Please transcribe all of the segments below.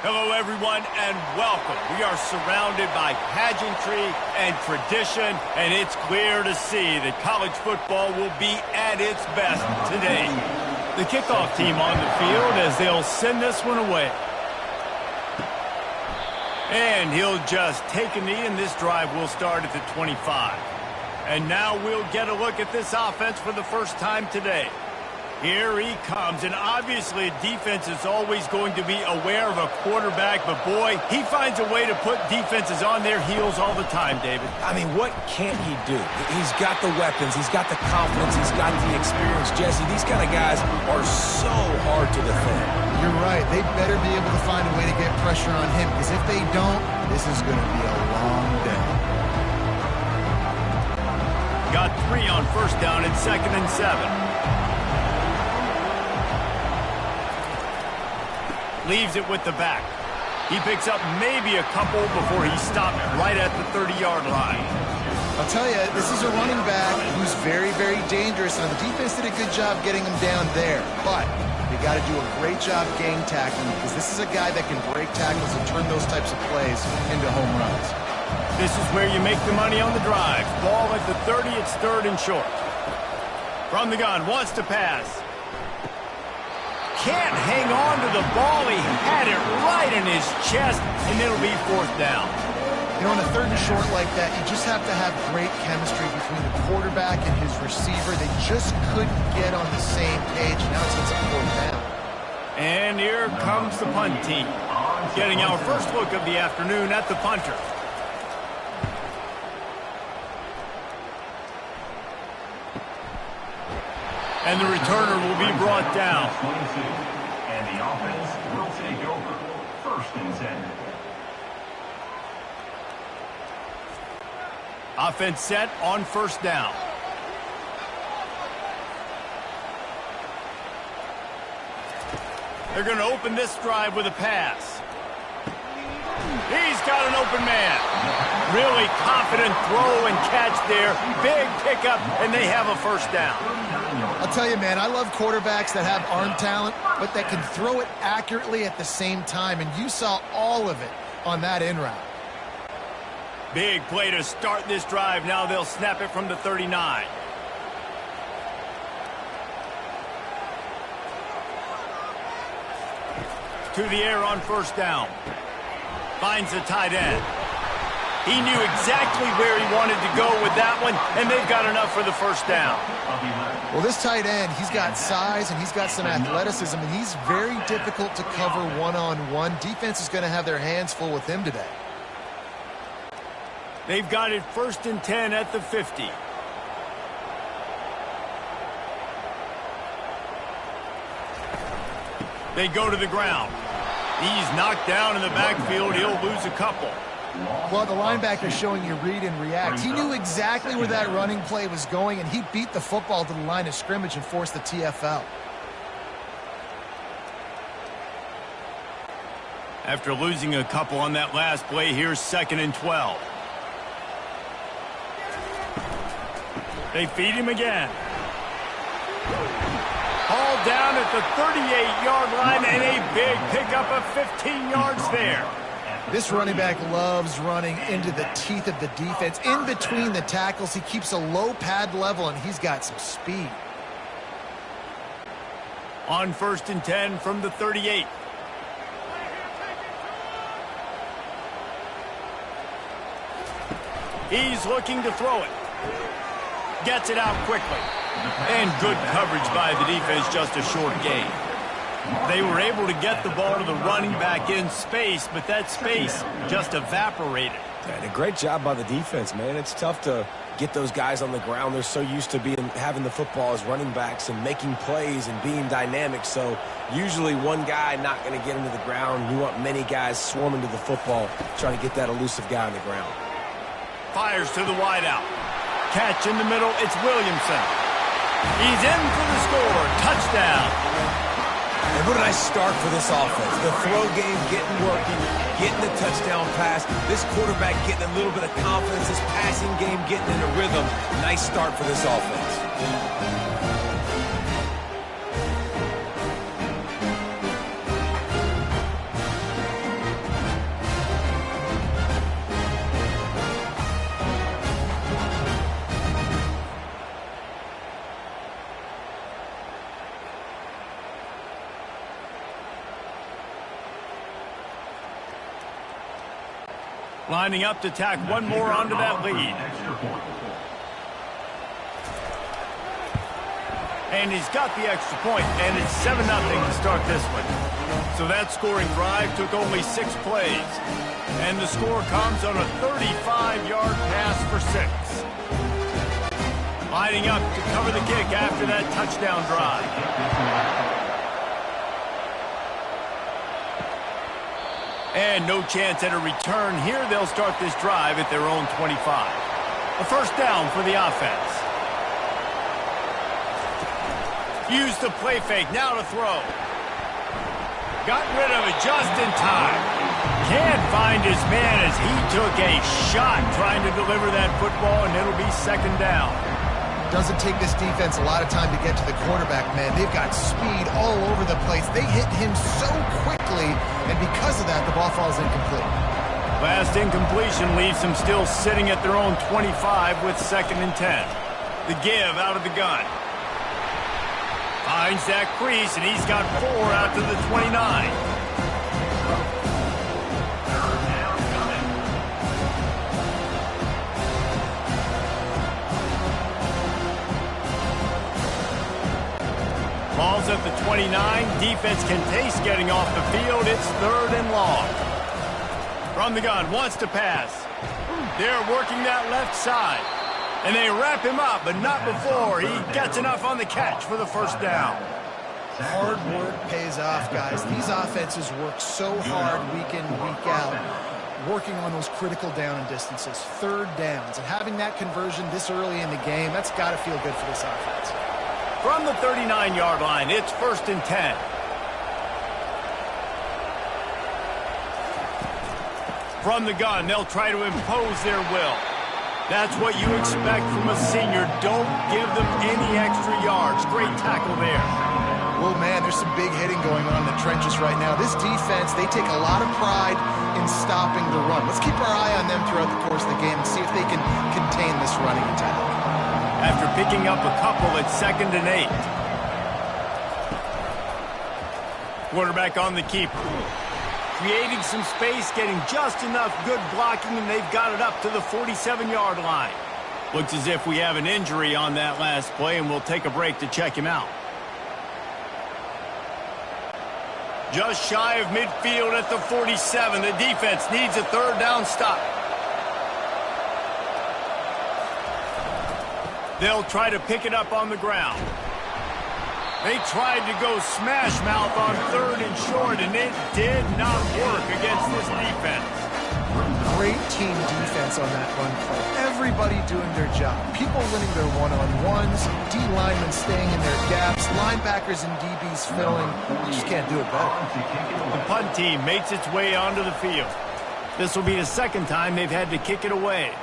Hello, everyone, and welcome. We are surrounded by pageantry and tradition, and it's clear to see that college football will be at its best today. The kickoff team on the field as they'll send this one away. And he'll just take a knee, and this drive will start at the 25. And now we'll get a look at this offense for the first time today. Here he comes, and obviously defense is always going to be aware of a quarterback, but boy, he finds a way to put defenses on their heels all the time, David. I mean, what can't he do? He's got the weapons, he's got the confidence, he's got the experience. Jesse, these kind of guys are so hard to defend. You're right. They better be able to find a way to get pressure on him, because if they don't, this is going to be a long day. Got 3 on first down and 2nd and 7. Leaves it with the back. He picks up maybe a couple before he stopped right at the 30-yard line. I'll tell you, this is a running back who's very, very dangerous, and the defense did a good job getting him down there. But they got to do a great job gang tackling, because this is a guy that can break tackles and turn those types of plays into home runs. This is where you make the money on the drive. Ball at the 30, it's 3rd and short. From the gun, wants to pass. Can't hang on to the ball. He had it right in his chest, and it'll be 4th down. You know, on a 3rd and short like that, you just have to have great chemistry between the quarterback and his receiver. They just couldn't get on the same page. Now it's a 4th down. And here comes the punt team, getting our first look of the afternoon at the punter. And the returner will be brought down. And the offense will take over. 1st and 10. Offense set on 1st down. They're going to open this drive with a pass. He's got an open man. Really confident throw and catch there. Big pickup, and they have a 1st down. I'll tell you, man, I love quarterbacks that have arm talent, but that can throw it accurately at the same time, and you saw all of it on that in route. Big play to start this drive. Now they'll snap it from the 39. To the air on 1st down. Finds the tight end. He knew exactly where he wanted to go with that one, and they've got enough for the 1st down. Well, this tight end, he's got size and he's got some athleticism, and he's very difficult to cover one-on-one. Defense is going to have their hands full with him today. They've got it 1st and 10 at the 50. They go to the ground. He's knocked down in the backfield. He'll lose a couple. Well, the linebacker's showing you read and react. He knew exactly where that running play was going, and he beat the football to the line of scrimmage and forced the TFL. After losing a couple on that last play, here's 2nd and 12. They feed him again. Ball down at the 38-yard line, and a big pickup of 15 yards there. This running back loves running into the teeth of the defense. In between the tackles, he keeps a low pad level, and he's got some speed. On 1st and 10 from the 38. He's looking to throw it. Gets it out quickly. And good coverage by the defense, just a short gain. They were able to get the ball to the running back in space, but that space just evaporated. And a great job by the defense, man. It's tough to get those guys on the ground. They're so used to having the football as running backs and making plays and being dynamic. So usually one guy not going to get into the ground. You want many guys swarming to the football, trying to get that elusive guy on the ground. Fires to the wideout. Catch in the middle, it's Williamson. He's in for the score. Touchdown. And what a nice start for this offense. The throw game getting working, getting the touchdown pass. This quarterback getting a little bit of confidence. This passing game getting in a rhythm. Nice start for this offense. Lining up to tack one more onto that lead. And he's got the extra point, and it's 7-0 to start this one. So that scoring drive took only 6 plays. And the score comes on a 35-yard pass for 6. Lining up to cover the kick after that touchdown drive. And no chance at a return here. They'll start this drive at their own 25. A first down for the offense. Use the play fake, now to throw. Got rid of it just in time. Can't find his man as he took a shot trying to deliver that football, and it'll be second down. Doesn't take this defense a lot of time to get to the quarterback, man. They've got speed all over the place. They hit him so quickly, and because of that, the ball falls incomplete. Last incompletion leaves them still sitting at their own 25 with 2nd and 10. The give out of the gun. Finds that crease, and he's got 4 out to the 29. Ball's at the 29. Defense can taste getting off the field. It's 3rd and long. From the gun, wants to pass. They're working that left side. And they wrap him up, but not before he gets enough on the catch for the first down. Hard work pays off, guys. These offenses work so hard week in, week out, working on those critical down and distances, 3rd downs. And having that conversion this early in the game, that's got to feel good for this offense. From the 39-yard line, it's 1st and 10. From the gun, they'll try to impose their will. That's what you expect from a senior. Don't give them any extra yards. Great tackle there. Well, man, there's some big hitting going on in the trenches right now. This defense, they take a lot of pride in stopping the run. Let's keep our eye on them throughout the course of the game and see if they can contain this running attack. After picking up a couple, it's 2nd and 8. Quarterback on the keeper. Creating some space, getting just enough good blocking, and they've got it up to the 47-yard line. Looks as if we have an injury on that last play, and we'll take a break to check him out. Just shy of midfield at the 47. The defense needs a 3rd down stop. They'll try to pick it up on the ground. They tried to go smash mouth on 3rd and short, and it did not work against this defense. Great team defense on that run play. Everybody doing their job. People winning their one-on-ones, D linemen staying in their gaps, linebackers and DBs filling. You just can't do it better. The punt team makes its way onto the field. This will be the 2nd time they've had to kick it away.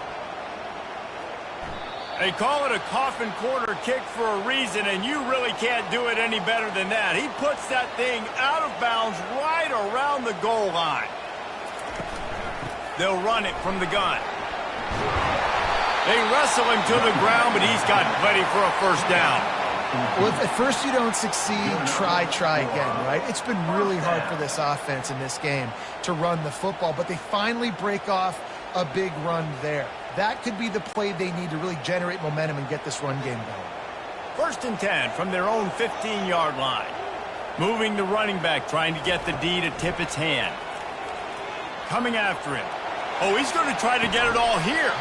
They call it a coffin quarter kick for a reason, and you really can't do it any better than that. He puts that thing out of bounds right around the goal line. They'll run it from the gun. They wrestle him to the ground, but he's got plenty for a first down. Well, if at first you don't succeed, try again, right? It's been really hard for this offense in this game to run the football, but they finally break off a big run there. That could be the play they need to really generate momentum and get this run game going. 1st and 10 from their own 15-yard line. Moving the running back, trying to get the D to tip its hand. Coming after him. Oh, he's going to try to get it all here.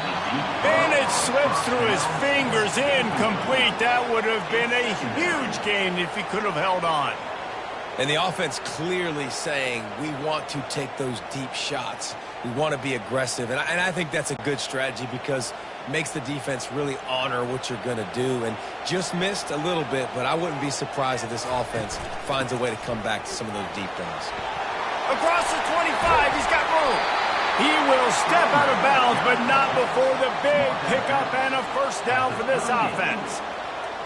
And it slips through his fingers, incomplete. That would have been a huge gain if he could have held on. And the offense clearly saying, we want to take those deep shots. We want to be aggressive. And I think that's a good strategy because it makes the defense really honor what you're going to do. And just missed a little bit, but I wouldn't be surprised if this offense finds a way to come back to some of those deep throws. Across the 25, he's got room. He will step out of bounds, but not before the big pickup and a first down for this offense.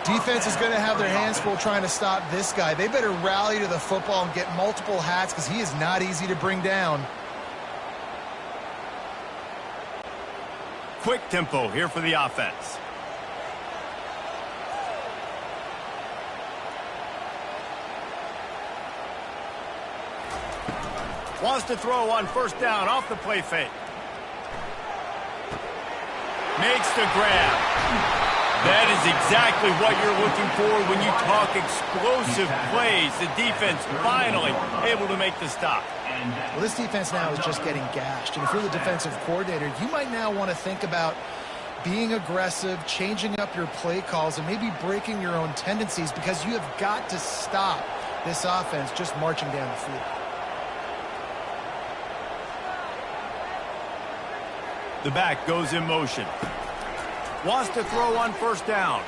Defense is going to have their hands full trying to stop this guy. They better rally to the football and get multiple hats because he is not easy to bring down. Quick tempo here for the offense. Wants to throw on first down off the play fake. Makes the grab. That is exactly what you're looking for when you talk explosive plays. The defense finally able to make the stop. Well, this defense now is just getting gashed. And if you're the defensive coordinator, you might now want to think about being aggressive, changing up your play calls, and maybe breaking your own tendencies, because you have got to stop this offense just marching down the field. The back goes in motion. Wants to throw on first down.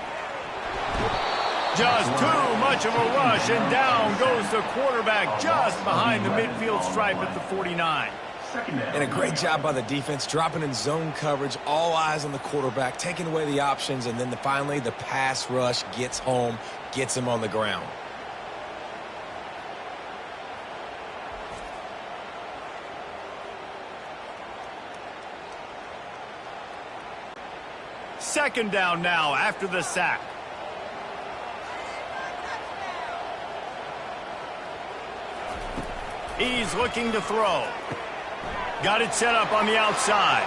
Just too much of a rush, and down goes the quarterback just behind the midfield stripe at the 49. And a great job by the defense, dropping in zone coverage, all eyes on the quarterback, taking away the options, and then finally the pass rush gets home, gets him on the ground. Second down now after the sack. He's looking to throw. Got it set up on the outside.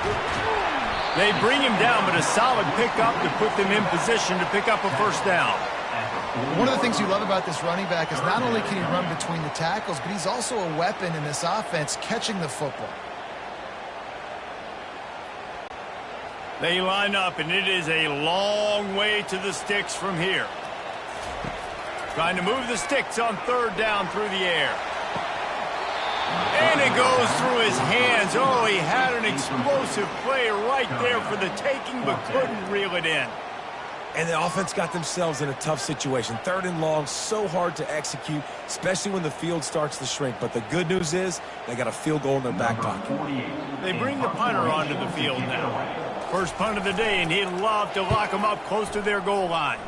They bring him down, but a solid pickup to put them in position to pick up a first down. One of the things you love about this running back is not only can he run between the tackles, but he's also a weapon in this offense catching the football. They line up, and it is a long way to the sticks from here. Trying to move the sticks on third down through the air. And it goes through his hands. Oh, he had an explosive play right there for the taking, but couldn't reel it in. And the offense got themselves in a tough situation. Third and long, so hard to execute, especially when the field starts to shrink. But the good news is they got a field goal in their back pocket. They bring the punter onto the field now. First punt of the day, and he'd love to lock them up close to their goal line.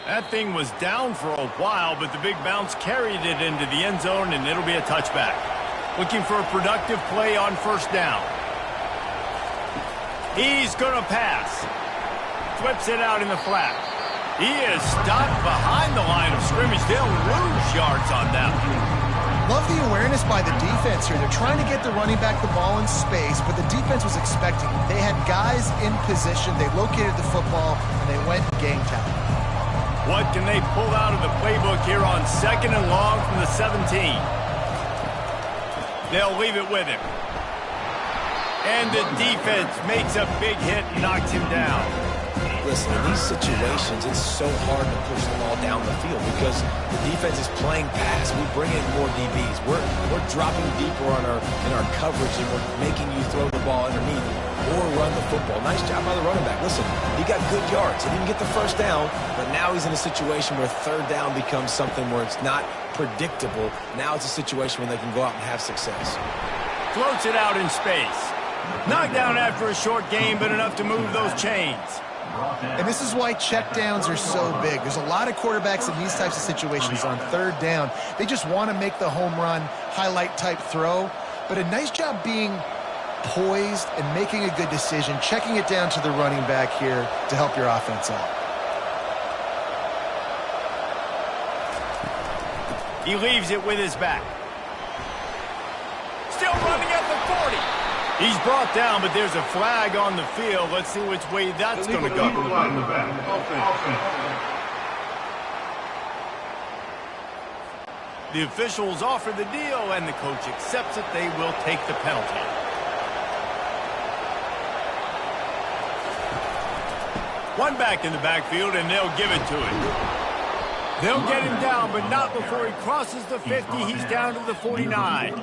That thing was down for a while, but the big bounce carried it into the end zone, and it'll be a touchback. Looking for a productive play on first down. He's going to pass. Flips it out in the flat. He is stopped behind the line of scrimmage. They'll lose yards on that one. Love the awareness by the defense here. They're trying to get the running back the ball in space, but the defense was expecting it. They had guys in position. They located the football, and they went game time. What can they pull out of the playbook here on second and long from the 17? They'll leave it with him. And the defense makes a big hit and knocks him down. Listen, in these situations, it's so hard to push the ball down the field because the defense is playing pass. We bring in more DBs. We're dropping deeper in our coverage, and we're making you throw the ball underneath or run the football. Nice job by the running back. Listen, he got good yards. He didn't get the first down, but now he's in a situation where third down becomes something where it's not predictable. Now it's a situation where they can go out and have success. Floats it out in space. Knocked down after a short game, but enough to move those chains. And this is why checkdowns are so big. There's a lot of quarterbacks in these types of situations on third down. They just want to make the home run, highlight-type throw. But a nice job being poised and making a good decision, checking it down to the running back here to help your offense out. He leaves it with his back. Still running at the 40. He's brought down, but there's a flag on the field. Let's see which way that's going to go. The officials offer the deal, and the coach accepts it. They will take the penalty. One back in the backfield, and they'll give it to him. They'll get him down, but not before he crosses the 50. He's down to the 49.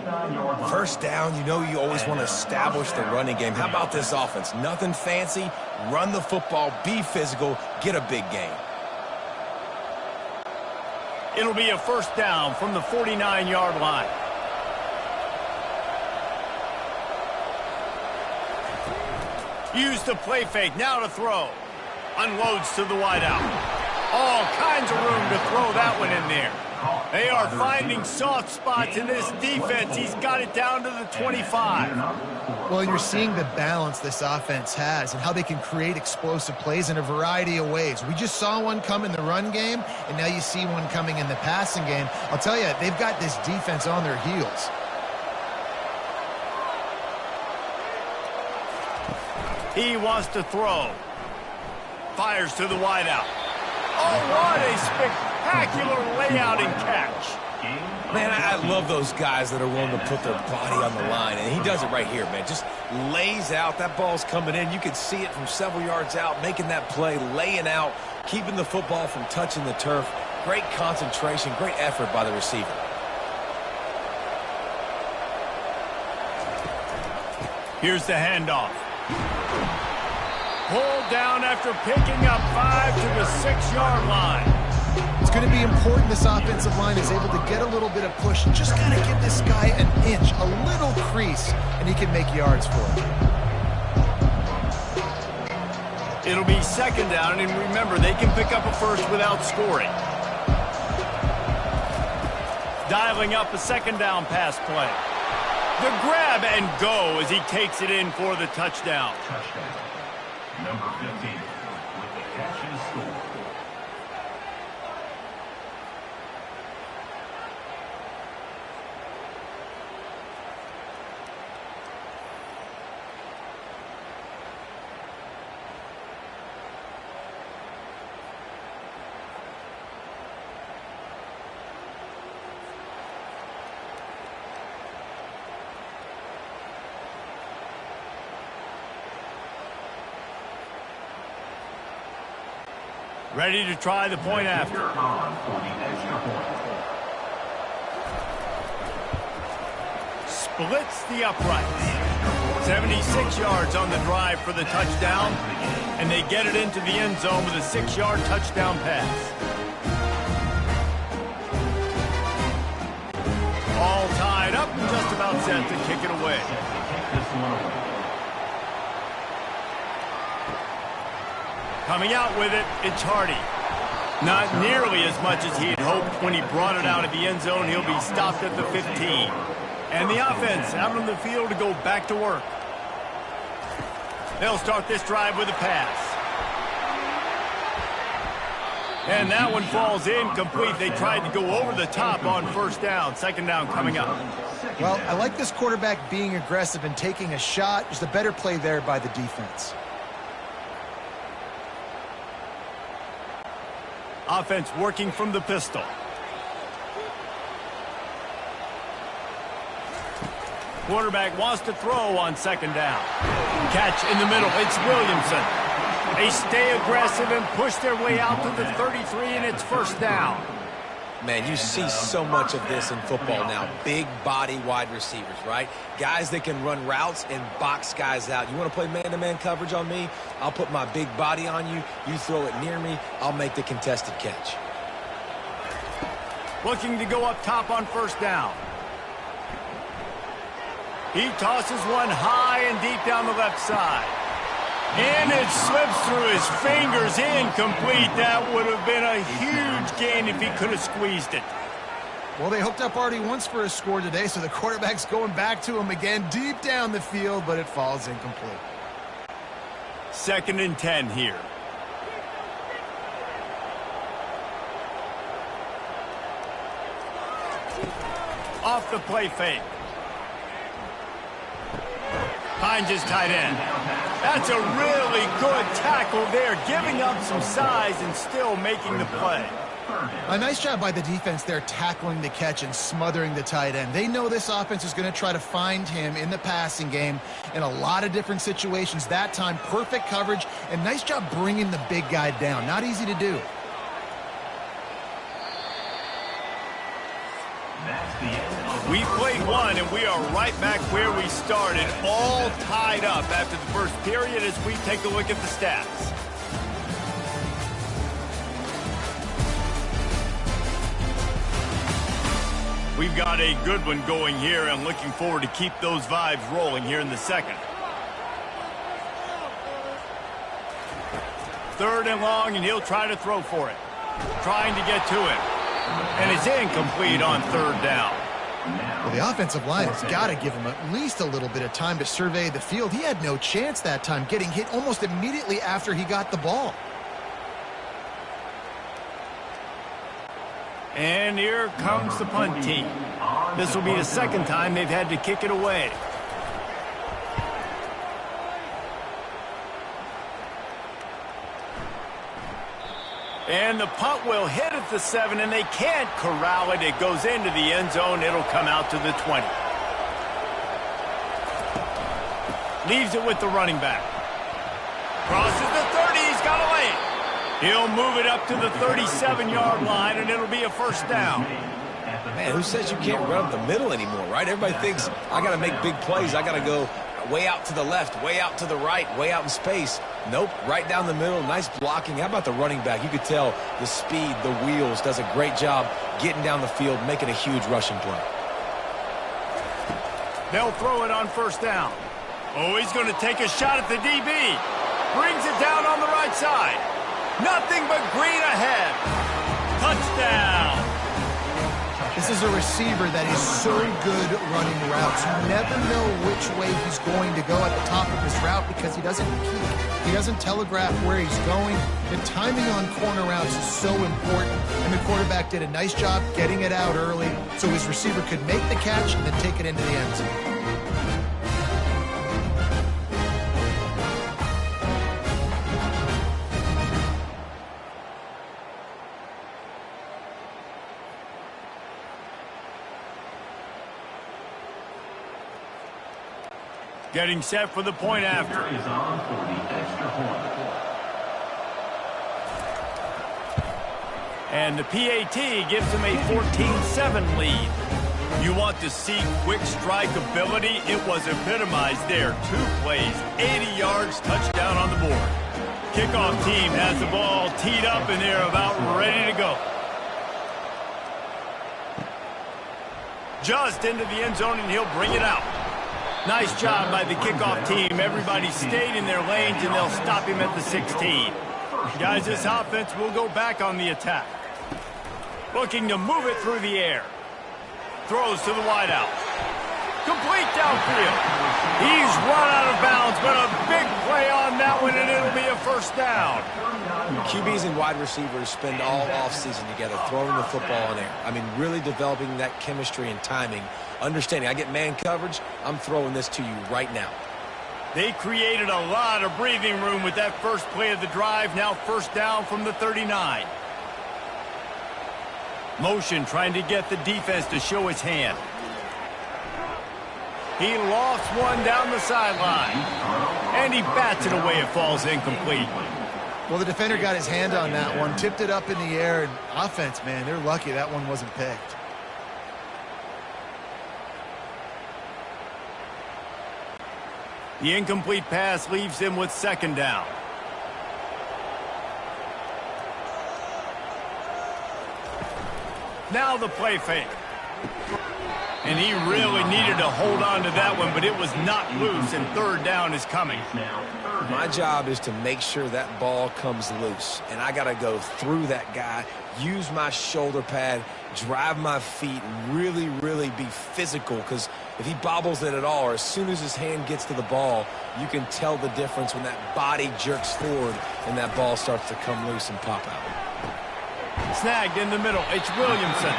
First down, you know you always want to establish the running game. How about this offense? Nothing fancy. Run the football, be physical, get a big gain. It'll be a first down from the 49-yard line. Use the play fake, now to throw. Unloads to the wideout. All kinds of room to throw that one in there. They are finding soft spots in this defense. He's got it down to the 25. Well, you're seeing the balance this offense has and how they can create explosive plays in a variety of ways. We just saw one come in the run game, and now you see one coming in the passing game. I'll tell you, they've got this defense on their heels. He wants to throw. Fires to the wideout. Oh, what a spectacular layout and catch. Man, I love those guys that are willing to put their body on the line, and he does it right here, man. Just lays out. That ball's coming in. You can see it from several yards out, making that play, laying out, keeping the football from touching the turf. Great concentration, great effort by the receiver. Here's the handoff. Pulled down after picking up 5 to the 6-yard line. It's going to be important this offensive line is able to get a little bit of push. Just got to give this guy an inch, a little crease, and he can make yards for it. It'll be second down, and remember, they can pick up a first without scoring. Dialing up a second down pass play. The grab and go as he takes it in for the touchdown. Touchdown. Number 15 with the catch and score. Ready to try the point after. On for the extra point. Splits the uprights. 76 yards on the drive for the touchdown, and they get it into the end zone with a 6-yard touchdown pass. All tied up and just about set to kick it away. This one away. Coming out with it, it's Hardy. Not nearly as much as he had hoped when he brought it out of the end zone. He'll be stopped at the 15. And the offense out on the field to go back to work. They'll start this drive with a pass. And that one falls incomplete. They tried to go over the top on first down. Second down coming up. Well, I like this quarterback being aggressive and taking a shot. Just a better play there by the defense. Offense working from the pistol. Quarterback wants to throw on second down. Catch in the middle. It's Williamson. They stay aggressive and push their way out to the 33, and it's first down. Man, you see so much of this in football now. Big body wide receivers, right? Guys that can run routes and box guys out. You want to play man-to-man coverage on me? I'll put my big body on you. You throw it near me, I'll make the contested catch. Looking to go up top on first down. He tosses one high and deep down the left side. And it slips through his fingers, incomplete. That would have been a huge gain if he could have squeezed it. Well, they hooked up already once for a score today, so the quarterback's going back to him again deep down the field, but it falls incomplete. Second and 10 here. Off the play fake. Finds his tight end. That's a really good tackle there, giving up some size and still making the play. A nice job by the defense there, tackling the catch and smothering the tight end. They know this offense is going to try to find him in the passing game in a lot of different situations. That time, perfect coverage, and nice job bringing the big guy down. Not easy to do. We played one, and we are right back where we started, all tied up after the first period as we take a look at the stats. We've got a good one going here, and looking forward to keep those vibes rolling here in the second. Third and long, and he'll try to throw for it. Trying to get to it. And it's incomplete on third down. Well, the offensive line has got to give him at least a little bit of time to survey the field. He had no chance that time, getting hit almost immediately after he got the ball. And here comes the punt team. This will be the second time they've had to kick it away. And the punt will hit at the 7, and they can't corral it. It goes into the end zone. It'll come out to the 20. Leaves it with the running back. Crosses the 30. He's got a lane. He'll move it up to the 37-yard line, and it'll be a first down. Man, who says you can't run up the middle anymore, right? Everybody thinks I got to make big plays. I got to go way out to the left, way out to the right, way out in space. Nope, right down the middle. Nice blocking. How about the running back? You could tell the speed, the wheels, does a great job getting down the field, making a huge rushing play. They'll throw it on first down. Oh, he's going to take a shot at the DB. Brings it down on the right side. Nothing but green ahead. Touchdown. This is a receiver that is so good running routes. You never know which way he's going to go at the top of his route because he doesn't peek. He doesn't telegraph where he's going. The timing on corner routes is so important, and the quarterback did a nice job getting it out early so his receiver could make the catch and then take it into the end zone. Getting set for the point after. Is on for the extra point. And the PAT gives him a 14-7 lead. You want to see quick strike ability? It was epitomized there. 2 plays, 80 yards, touchdown on the board. Kickoff team has the ball teed up, and they're about ready to go. Just into the end zone, and he'll bring it out. Nice job by the kickoff team. Everybody stayed in their lanes, and they'll stop him at the 16. Guys, this offense will go back on the attack. Looking to move it through the air. Throws to the wideout. Complete downfield. He's run out of bounds, but a big play on that one, and it'll be a first down. QBs and wide receivers spend all offseason together throwing the football in air. I mean, really developing that chemistry and timing. Understanding, I get man coverage, I'm throwing this to you right now. They created a lot of breathing room with that first play of the drive. Now first down from the 39. Motion trying to get the defense to show his hand. He lost one down the sideline. And he bats it away. It falls incomplete. Well, the defender got his hand on that one, tipped it up in the air, and offense, man, they're lucky that one wasn't picked. The incomplete pass leaves him with second down. Now the play fake. And he really needed to hold on to that one, but it was not loose, and third down is coming. My job is to make sure that ball comes loose, and I got to go through that guy, use my shoulder pad, drive my feet, and really, really be physical, because if he bobbles it at all, or as soon as his hand gets to the ball, you can tell the difference when that body jerks forward and that ball starts to come loose and pop out. Snagged in the middle. It's Williamson.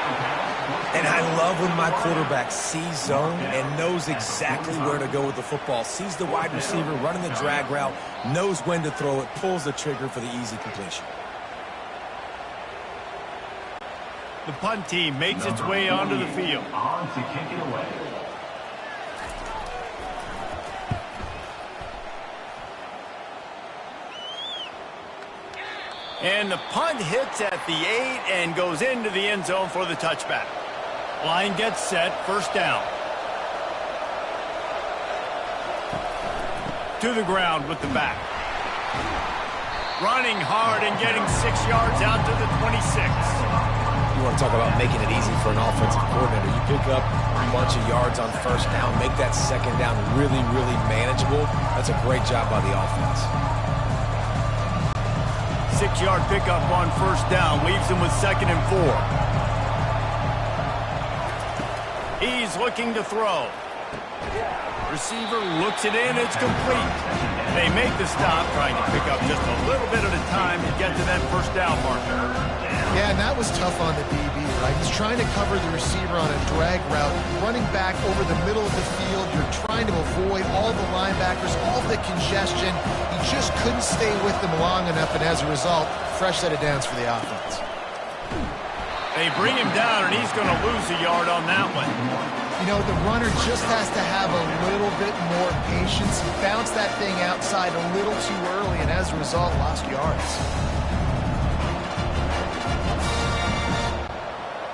And I love when my quarterback sees zone and knows exactly where to go with the football. Sees the wide receiver running the drag route, knows when to throw it, pulls the trigger for the easy completion. The punt team makes its way onto the field. On to kick it away. And the punt hits at the 8 and goes into the end zone for the touchback. Line gets set, first down. To the ground with the back. Running hard and getting 6 yards out to the 26. You want to talk about making it easy for an offensive coordinator. You pick up a bunch of yards on first down, make that second down really, really manageable. That's a great job by the offense. 6-yard pickup on first down leaves him with second and 4. He's looking to throw. Receiver looks it in. It's complete. They make the stop, trying to pick up just a little bit at a time to get to that first down marker. Yeah, and that was tough on the DB, right? He's trying to cover the receiver on a drag route, running back over the middle of the field. You're trying to avoid all the linebackers, all the congestion. He just couldn't stay with them long enough, and as a result, fresh set of downs for the offense. They bring him down, and he's going to lose a yard on that one. You know, the runner just has to have a little bit more patience. He bounced that thing outside a little too early, and as a result, lost yards.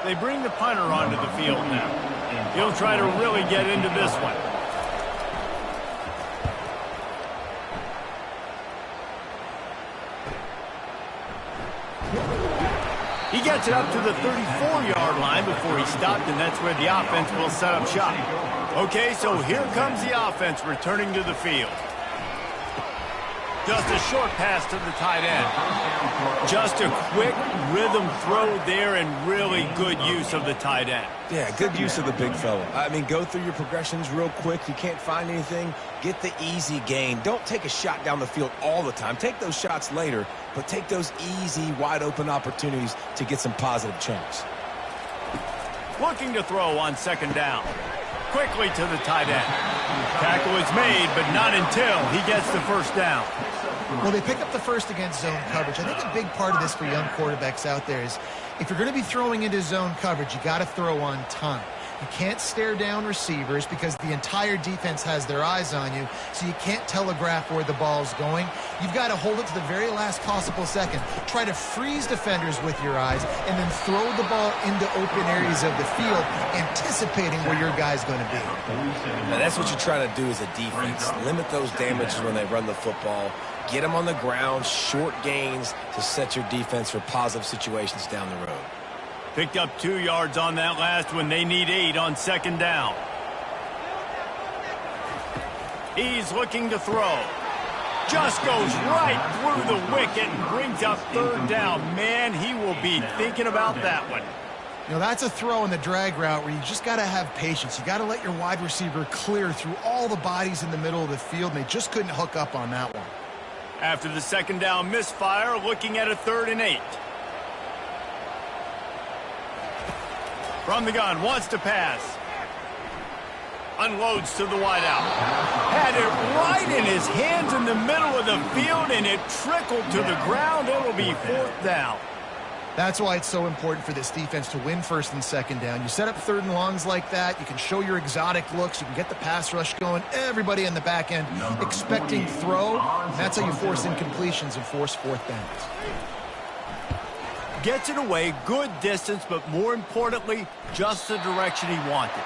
They bring the punter onto the field now. He'll try to really get into this one. He gets it up to the 34-yard line before he stopped, and that's where the offense will set up shop. Okay, so here comes the offense returning to the field. Just a short pass to the tight end. Just a quick rhythm throw there and really good use of the tight end. Yeah, good use of the big fella. I mean, go through your progressions real quick. You can't find anything. Get the easy gain. Don't take a shot down the field all the time. Take those shots later, but take those easy, wide-open opportunities to get some positive chunks. Looking to throw on second down. Quickly to the tight end. Tackle is made, but not until he gets the first down. Well, they pick up the first against zone coverage. I think a big part of this for young quarterbacks out there is if you're going to be throwing into zone coverage, you got to throw on time. You can't stare down receivers because the entire defense has their eyes on you, so you can't telegraph where the ball's going. You've got to hold it to the very last possible second. Try to freeze defenders with your eyes and then throw the ball into open areas of the field, anticipating where your guy's going to be. Now, that's what you try to do as a defense. Limit those damages when they run the football. Get them on the ground, short gains to set your defense for positive situations down the road. Picked up 2 yards on that last one. They need 8 on second down. He's looking to throw. Just goes right through the wicket and brings up third down. Man, he will be thinking about that one. You know, that's a throw in the drag route where you just got to have patience. You got to let your wide receiver clear through all the bodies in the middle of the field, and they just couldn't hook up on that one. After the second down misfire, looking at a 3rd and 8. From the gun, wants to pass. Unloads to the wideout. Had it right in his hands in the middle of the field, and it trickled to the ground. It'll be 4th down. That's why it's so important for this defense to win 1st and 2nd down. You set up 3rd and longs like that. You can show your exotic looks. You can get the pass rush going. Everybody in the back end expecting throw. That's how you force incompletions and force 4th downs. Gets it away, good distance, but more importantly, just the direction he wanted.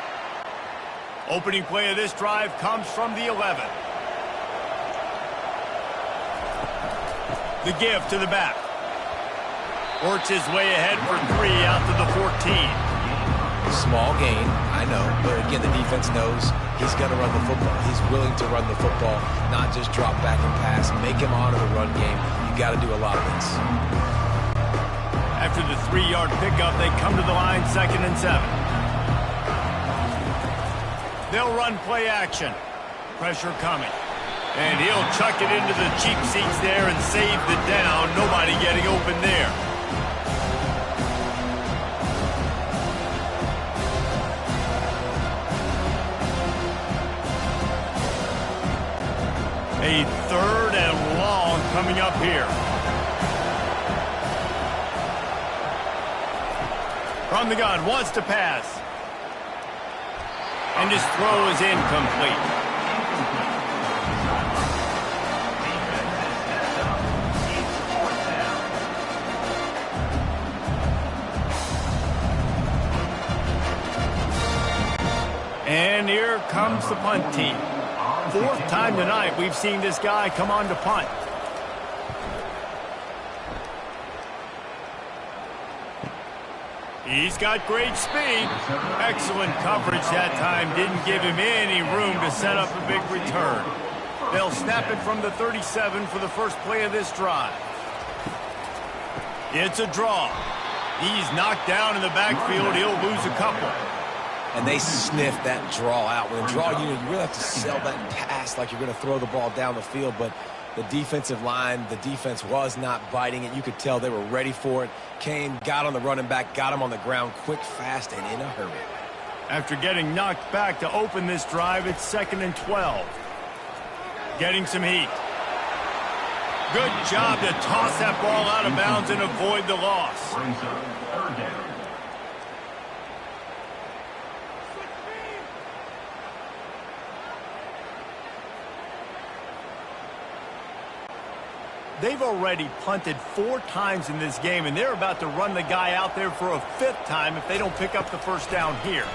Opening play of this drive comes from the 11. The give to the back. Works his way ahead for 3 out to the 14. Small gain, I know, but again, the defense knows he's going to run the football. He's willing to run the football, not just drop back and pass. Make him honor the run game. You got to do a lot of this. After the 3-yard pickup, they come to the line, 2nd and 7. They'll run play action. Pressure coming. And he'll chuck it into the cheap seats there and save the down. Nobody getting open there. A 3rd and long coming up here. From the gun, wants to pass. And his throw is incomplete. And here comes the punt team. 4th time tonight we've seen this guy come on to punt. He's got great speed. Excellent coverage that time. Didn't give him any room to set up a big return. They'll snap it from the 37 for the first play of this drive. It's a draw. He's knocked down in the backfield. He'll lose a couple. And they sniff that draw out. When a draw unit, you really have to sell that pass like you're going to throw the ball down the field. But The defensive line, the defense was not biting it. You could tell they were ready for it. Came, got on the running back, got him on the ground quick, fast, and in a hurry. After getting knocked back to open this drive, it's 2nd and 12. Getting some heat. Good job to toss that ball out of bounds and avoid the loss. Brings up 3rd down. They've already punted 4 times in this game, and they're about to run the guy out there for a 5th time if they don't pick up the first down here.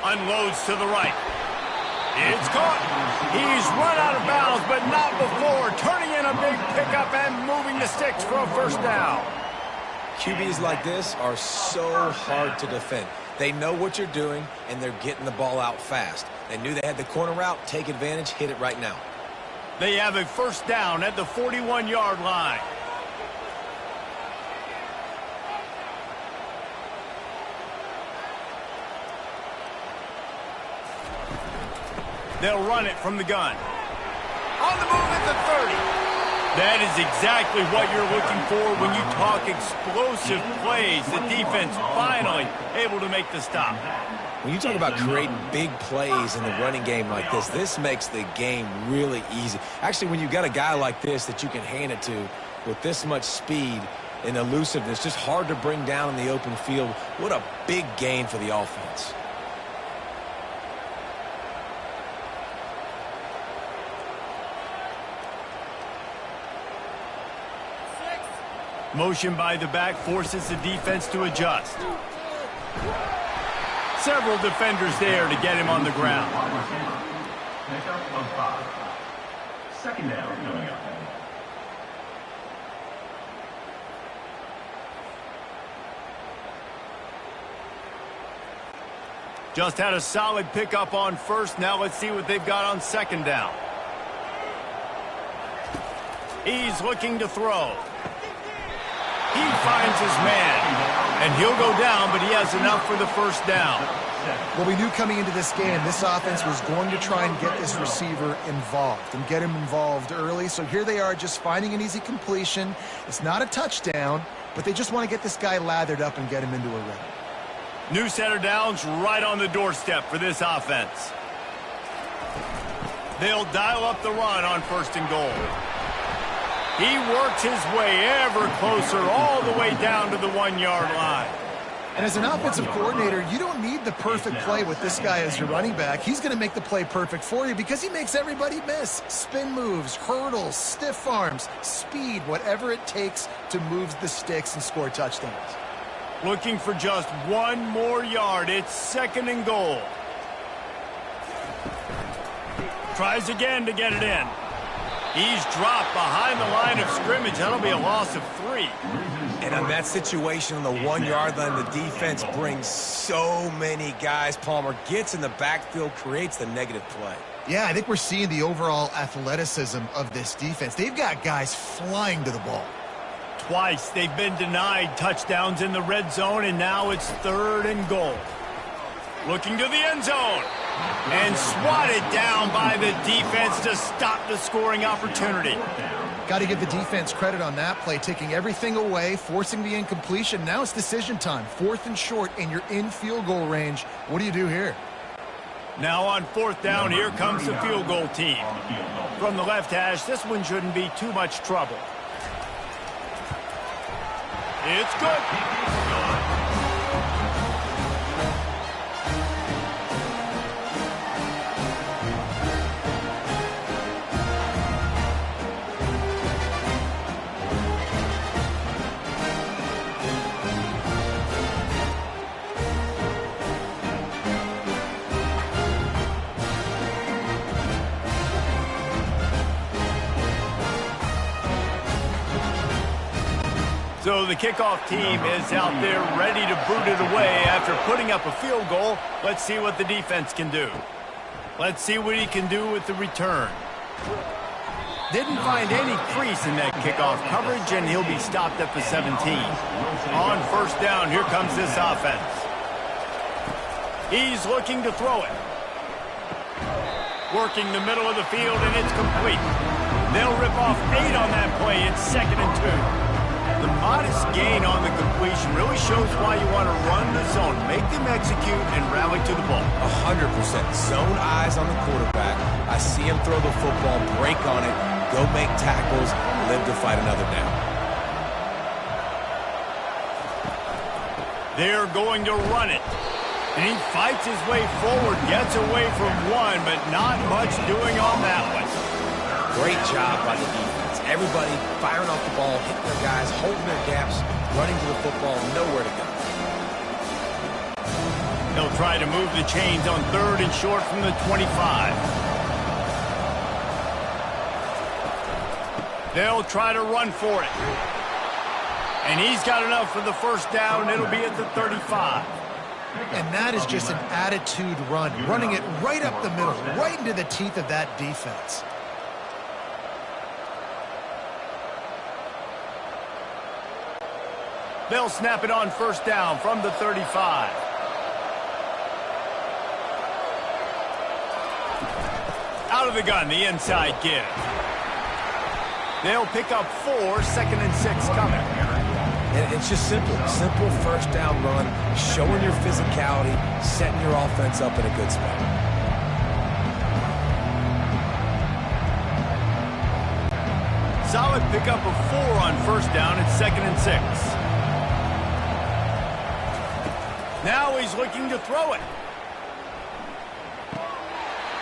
Unloads to the right. It's caught. He's run out of bounds, but not before. Turning in a big pickup and moving the sticks for a first down. QBs like this are so hard to defend. They know what you're doing, and they're getting the ball out fast. They knew they had the corner route. Take advantage. Hit it right now. They have a first down at the 41-yard line. They'll run it from the gun. On the move at the 30. That is exactly what you're looking for when you talk explosive plays. The defense finally able to make the stop. When you talk about creating big plays in the running game like this makes the game really easy. Actually, when you got a guy like this that you can hand it to with this much speed and elusiveness, just hard to bring down in the open field, what a big gain for the offense. Motion by the back forces the defense to adjust. Several defenders there to get him on the ground. Pickup of 5. 2nd down coming up. Just had a solid pickup on first. Now let's see what they've got on 2nd down. He's looking to throw. He finds his man, and he'll go down, but he has enough for the first down. Well, we knew coming into this game, this offense was going to try and get this receiver involved and get him involved early. So here they are just finding an easy completion. It's not a touchdown, but they just want to get this guy lathered up and get him into a run. New set of downs right on the doorstep for this offense. They'll dial up the run on 1st and goal. He works his way ever closer all the way down to the 1-yard line. And as an offensive coordinator, you don't need the perfect play with this guy as your running back. He's going to make the play perfect for you because he makes everybody miss. Spin moves, hurdles, stiff arms, speed, whatever it takes to move the sticks and score touchdowns. Looking for just 1 more yard. It's 2nd and goal. Tries again to get it in. He's dropped behind the line of scrimmage. That'll be a loss of 3. And on that situation on the 1-yard line, the defense brings so many guys. Palmer gets in the backfield, creates the negative play. Yeah, I think we're seeing the overall athleticism of this defense. They've got guys flying to the ball. Twice they've been denied touchdowns in the red zone, and now it's 3rd and goal. Looking to the end zone. And swatted down by the defense to stop the scoring opportunity. Got to give the defense credit on that play, taking everything away, forcing the incompletion. Now it's decision time. 4th and short, and you're in field goal range. What do you do here? Now on 4th down, here comes the field goal team. From the left hash, this one shouldn't be too much trouble. It's good. So the kickoff team is out there ready to boot it away after putting up a field goal. Let's see what the defense can do. Let's see what he can do with the return. Didn't find any crease in that kickoff coverage, and he'll be stopped at the 17. On 1st down, here comes this offense. He's looking to throw it. Working the middle of the field, and it's complete. They'll rip off 8 on that play. It's 2nd and 2. The modest gain on the completion really shows why you want to run the zone, make them execute, and rally to the ball. 100%. Zone eyes on the quarterback. I see him throw the football, break on it, go make tackles, live to fight another down. They're going to run it. And he fights his way forward, gets away from one, but not much doing on that one. Great job by the defense. Everybody firing off the ball, hitting their guys, holding their gaps, running to the football, nowhere to go. They'll try to move the chains on 3rd and short from the 25. They'll try to run for it. And he's got enough for the first down. It'll be at the 35. And that is just an attitude run, running it right up the middle, right into the teeth of that defense. They'll snap it on 1st down from the 35. Out of the gun, the inside give. They'll pick up 4, 2nd and 6 coming. And it's just simple 1st down run, showing your physicality, setting your offense up in a good spot. Solid pickup of 4 on 1st down. It's 2nd and 6. Now he's looking to throw it.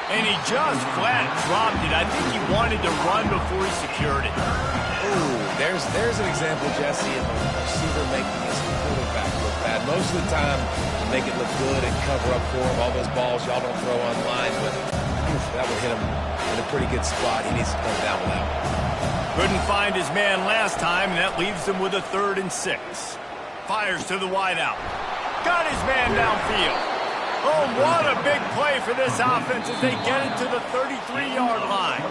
And he just flat dropped it. I think he wanted to run before he secured it. Ooh, there's an example, Jesse, of a receiver making his quarterback look bad. Most of the time, you make it look good and cover up for him. All those balls y'all don't throw online, but that would hit him in a pretty good spot. He needs to come down with that one. Couldn't find his man last time, and that leaves him with a 3rd and 6. Fires to the wideout. Got his man downfield. Oh, what a big play for this offense as they get it to the 33-yard line.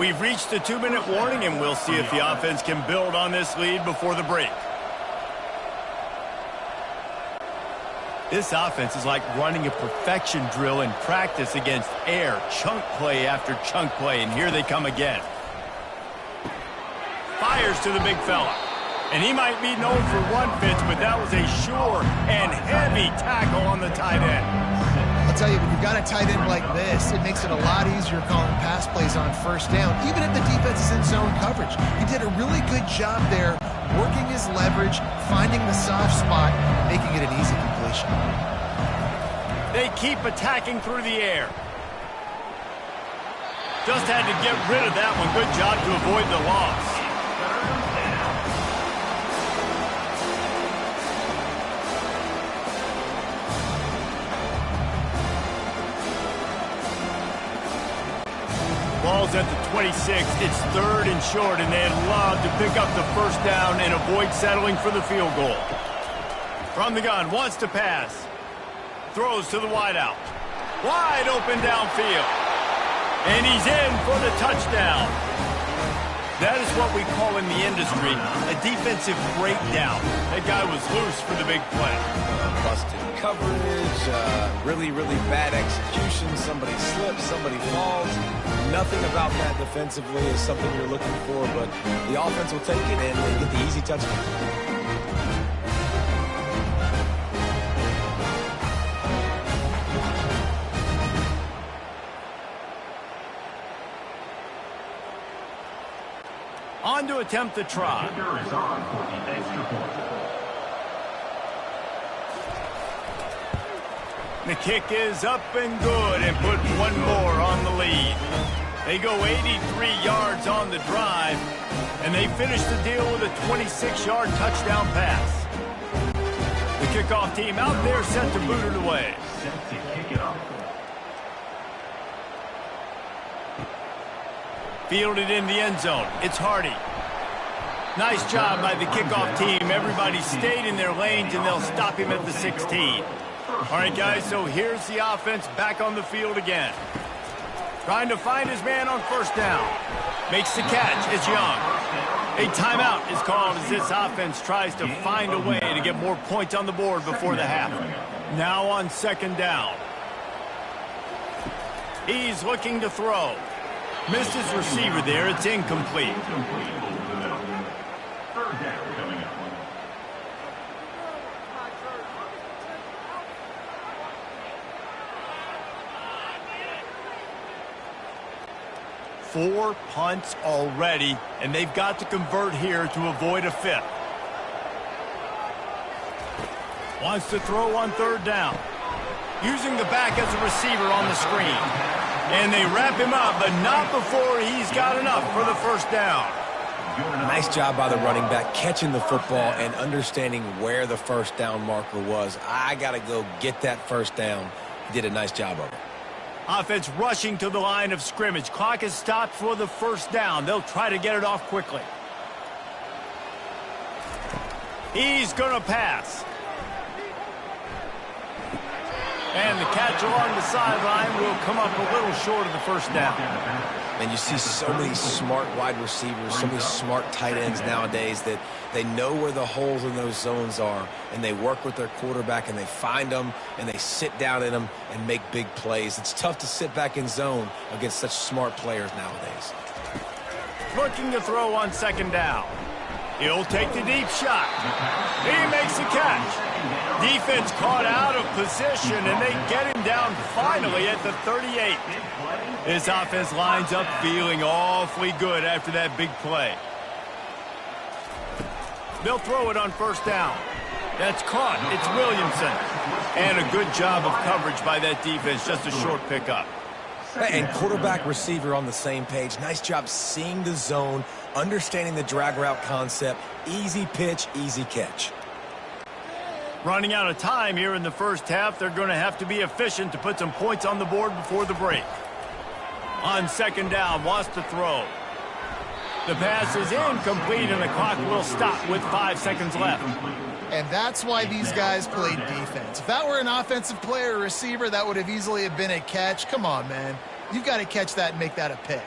We've reached the 2-minute warning, and we'll see if the offense can build on this lead before the break. This offense is like running a perfection drill in practice against air, chunk play after chunk play, and here they come again. Fires to the big fella. And he might be known for run fits, but that was a sure and heavy tackle on the tight end. I'll tell you, when you've got a tight end like this, it makes it a lot easier calling pass plays on 1st down, even if the defense is in zone coverage. He did a really good job there, working his leverage, finding the soft spot, making it an easy completion. They keep attacking through the air. Just had to get rid of that one. Good job to avoid the loss. Ball's at the 26. It's 3rd and short, and they'd love to pick up the 1st down and avoid settling for the field goal. From the gun, wants to pass. Throws to the wideout. Wide open downfield. And he's in for the touchdown. That is what we call in the industry a defensive breakdown. That guy was loose for the big play. Busted coverage, really bad execution. Somebody slips, somebody falls. Nothing about that defensively is something you're looking for, but the offense will take it and they get the easy touchdown. On to attempt the try. The kick is up and good and put one more on the lead. They go 83 yards on the drive, and they finish the deal with a 26-yard touchdown pass. The kickoff team out there set to boot it away. Set to kick it off. Fielded in the end zone. It's Hardy. Nice job by the kickoff team. Everybody stayed in their lanes, and they'll stop him at the 16. All right, guys, so here's the offense back on the field again. Trying to find his man on 1st down. Makes the catch. It's Young. A timeout is called as this offense tries to find a way to get more points on the board before the half. Now on 2nd down. He's looking to throw. Missed his receiver there. It's incomplete. Third down coming up. 4 punts already, and they've got to convert here to avoid a fifth. Wants to throw on third down. Using the back as a receiver on the screen. And they wrap him up, but not before he's got enough for the first down. Nice job by the running back catching the football and understanding where the first down marker was. I got to go get that first down. He did a nice job of it. Offense rushing to the line of scrimmage. Clock is stopped for the first down. They'll try to get it off quickly. He's going to pass. And the catch along the sideline will come up a little short of the first down. And you see so many smart wide receivers, so many smart tight ends nowadays that they know where the holes in those zones are, and they work with their quarterback, and they find them, and they sit down in them and make big plays. It's tough to sit back in zone against such smart players nowadays. Looking to throw on second down. He'll take the deep shot. He makes the catch. Defense caught out of position, and they get him down finally at the 38. This offense lines up feeling awfully good after that big play. They'll throw it on first down. That's caught. It's Williamson. And a good job of coverage by that defense. Just a short pickup. And quarterback receiver on the same page. Nice job seeing the zone, understanding the drag route concept. Easy pitch, easy catch. Running out of time here in the first half. They're going to have to be efficient to put some points on the board before the break. On second down, wants to throw. The pass is incomplete, and the clock will stop with 5 seconds left. And that's why these guys played defense. If that were an offensive player or receiver, that would have easily have been a catch. Come on, man. You've got to catch that and make that a pick.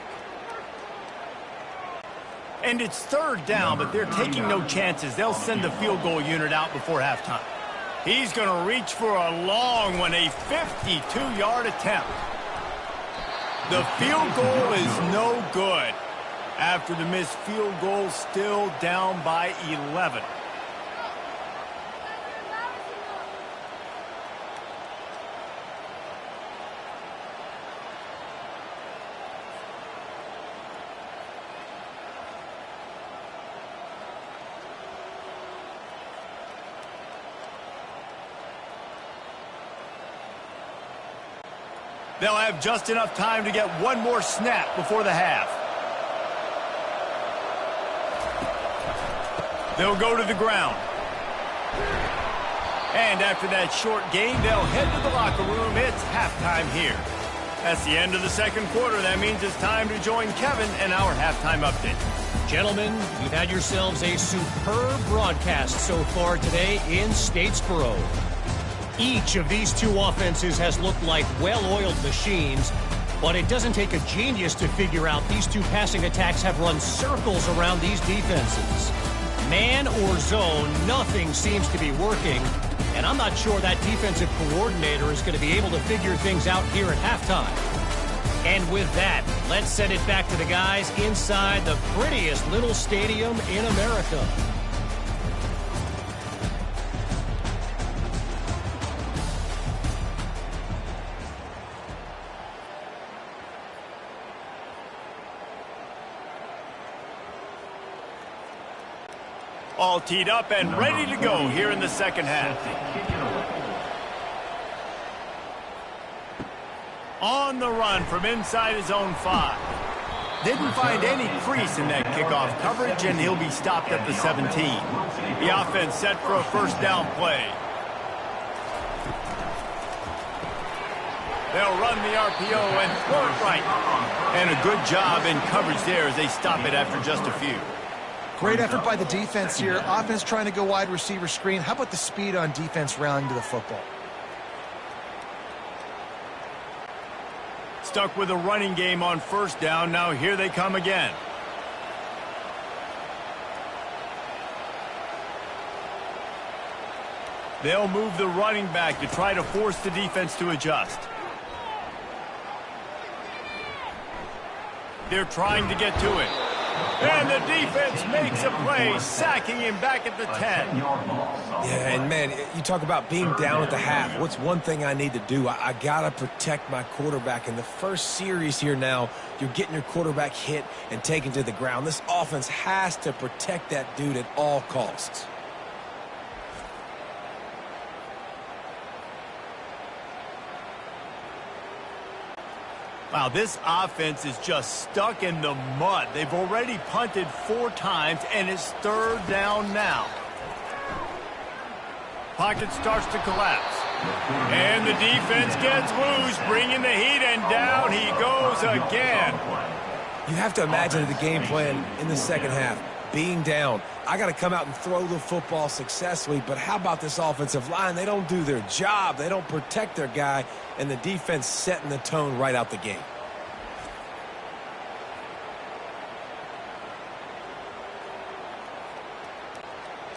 And it's third down, but they're taking no chances. They'll send the field goal unit out before halftime. He's going to reach for a long one, a 52-yard attempt. The field goal is no good. After the missed field goal, still down by 11. They'll have just enough time to get one more snap before the half. They'll go to the ground. And after that short gain, they'll head to the locker room. It's halftime here. That's the end of the second quarter. That means it's time to join Kevin and our halftime update. Gentlemen, you've had yourselves a superb broadcast so far today in Statesboro. Each of these two offenses has looked like well-oiled machines, but it doesn't take a genius to figure out these two passing attacks have run circles around these defenses. Man or zone, nothing seems to be working, and I'm not sure that defensive coordinator is going to be able to figure things out here at halftime. And with that, let's send it back to the guys inside the prettiest little stadium in America. All teed up and ready to go here in the second half. On the run from inside his own 5. Didn't find any crease in that kickoff coverage, and he'll be stopped at the 17. The offense set for a first down play. They'll run the RPO and throw it right. And a good job in coverage there as they stop it after just a few. Great effort by the defense here. Offense trying to go wide receiver screen. How about the speed on defense rallying to the football? Stuck with a running game on first down. Now here they come again. They'll move the running back to try to force the defense to adjust. They're trying to get to it. And the defense makes a play, sacking him back at the 10. Yeah, and man, you talk about being down at the half. What's one thing I need to do? I got to protect my quarterback. In the first series here now, you're getting your quarterback hit and taken to the ground. This offense has to protect that dude at all costs. Wow, this offense is just stuck in the mud. They've already punted 4 times, and it's 3rd down now. Pocket starts to collapse. And the defense gets loose, bringing the heat, and down he goes again. You have to imagine the game plan in the second half. Being down, I got to come out and throw the football successfully, but how about this offensive line? They don't do their job. They don't protect their guy, and the defense setting the tone right out the gate.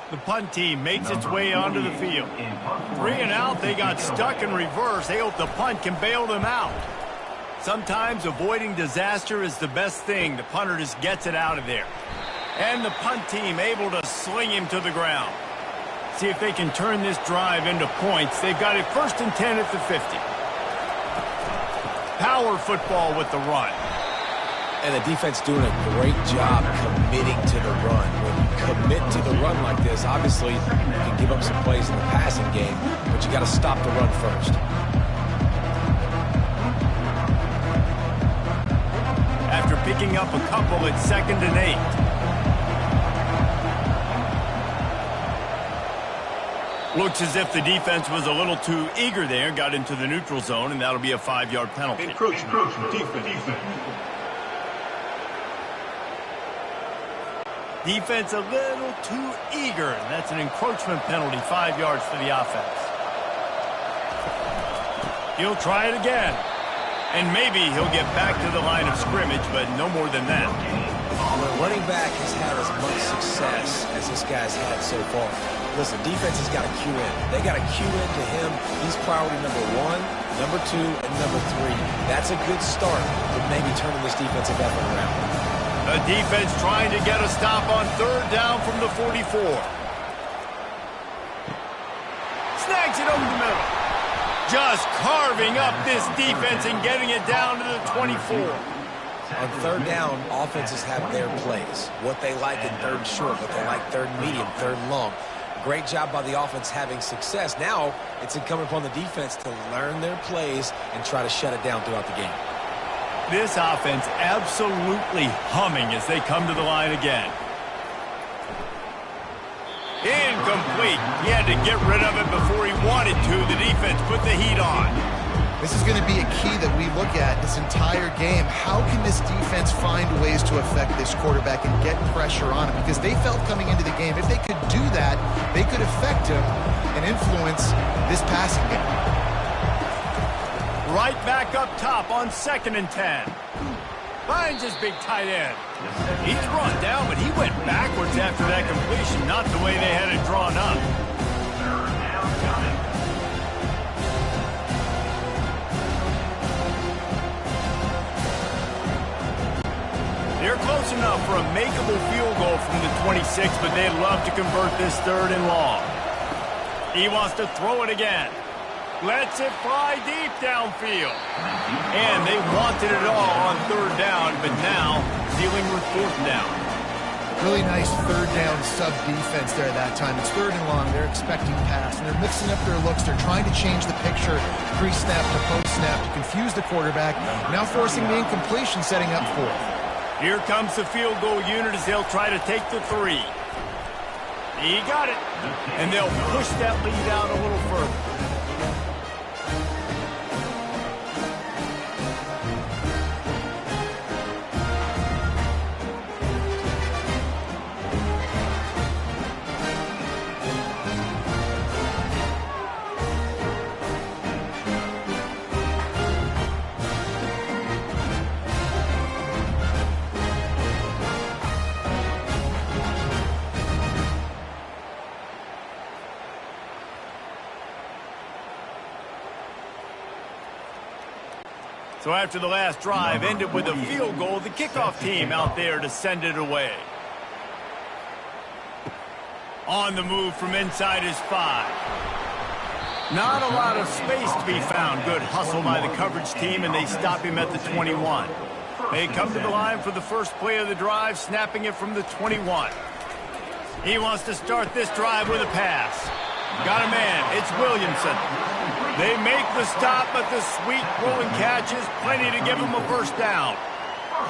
The punt team makes its way onto the field. 3 and out, they got stuck in reverse. They hope the punt can bail them out. Sometimes avoiding disaster is the best thing. The punter just gets it out of there. And the punt team able to sling him to the ground. See if they can turn this drive into points. They've got it 1st and 10 at the 50. Power football with the run. And the defense doing a great job committing to the run. When you commit to the run like this, obviously you can give up some plays in the passing game, but you got to stop the run first. After picking up a couple, it's 2nd and 8. Looks as if the defense was a little too eager there, got into the neutral zone, and that'll be a 5-yard penalty. Encroachment. Defense. Defense a little too eager. That's an encroachment penalty, 5 yards for the offense. He'll try it again. And maybe he'll get back to the line of scrimmage, but no more than that. Well, running back has had as much success as this guy's had so far. Listen, defense has got to cue in. They got to cue into him. He's priority number 1, number 2, and number 3. That's a good start to maybe turning this defensive effort around. The defense trying to get a stop on 3rd down from the 44. Snags it over the middle. Just carving up this defense and getting it down to the 24. On 3rd down, offenses have their plays. What they like in 3rd short, what they like 3rd medium, 3rd long. Great job by the offense having success. Now it's incumbent upon the defense to learn their plays and try to shut it down throughout the game. This offense absolutely humming as they come to the line again. Incomplete. He had to get rid of it before he wanted to. The defense put the heat on. This is going to be a key that we look at this entire game. How can this defense find ways to affect this quarterback and get pressure on him? Because they felt coming into the game, if they could do that, they could affect him and influence this passing game. Right back up top on 2nd and 10. Finds his big tight end. He's brought down, but he went backwards after that completion, not the way they had it drawn up. They're close enough for a makeable field goal from the 26, but they'd love to convert this 3rd and long. He wants to throw it again. Lets it fly deep downfield. And they wanted it all on 3rd down, but now dealing with 4th down. Really nice 3rd down sub-defense there that time. It's 3rd and long. They're expecting pass, and they're mixing up their looks. They're trying to change the picture pre-snap to post-snap to confuse the quarterback, now forcing the incompletion, setting up 4th. Here comes the field goal unit as they'll try to take the 3. He got it. And they'll push that lead out a little further. So after the last drive ended with a field goal, the kickoff team out there to send it away. On the move from inside his 5. Not a lot of space to be found. Good hustle by the coverage team, and they stop him at the 21. They come to the line for the first play of the drive, snapping it from the 21. He wants to start this drive with a pass. Got a man. It's Williamson. They make the stop, but the sweet rolling catch is plenty to give him a first down.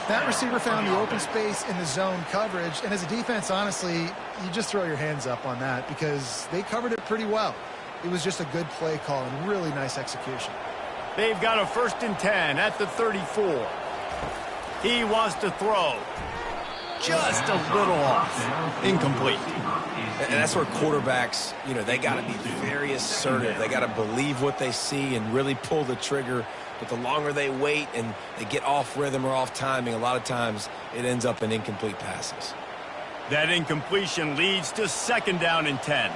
That receiver found the open space in the zone coverage, and as a defense, honestly, you just throw your hands up on that because they covered it pretty well. It was just a good play call and really nice execution. They've got a 1st and 10 at the 34. He wants to throw. Just a little off. Incomplete. And that's where quarterbacks, they got to be very assertive. They got to believe what they see and really pull the trigger. But the longer they wait and they get off rhythm or off timing, a lot of times it ends up in incomplete passes. That incompletion leads to 2nd down and 10.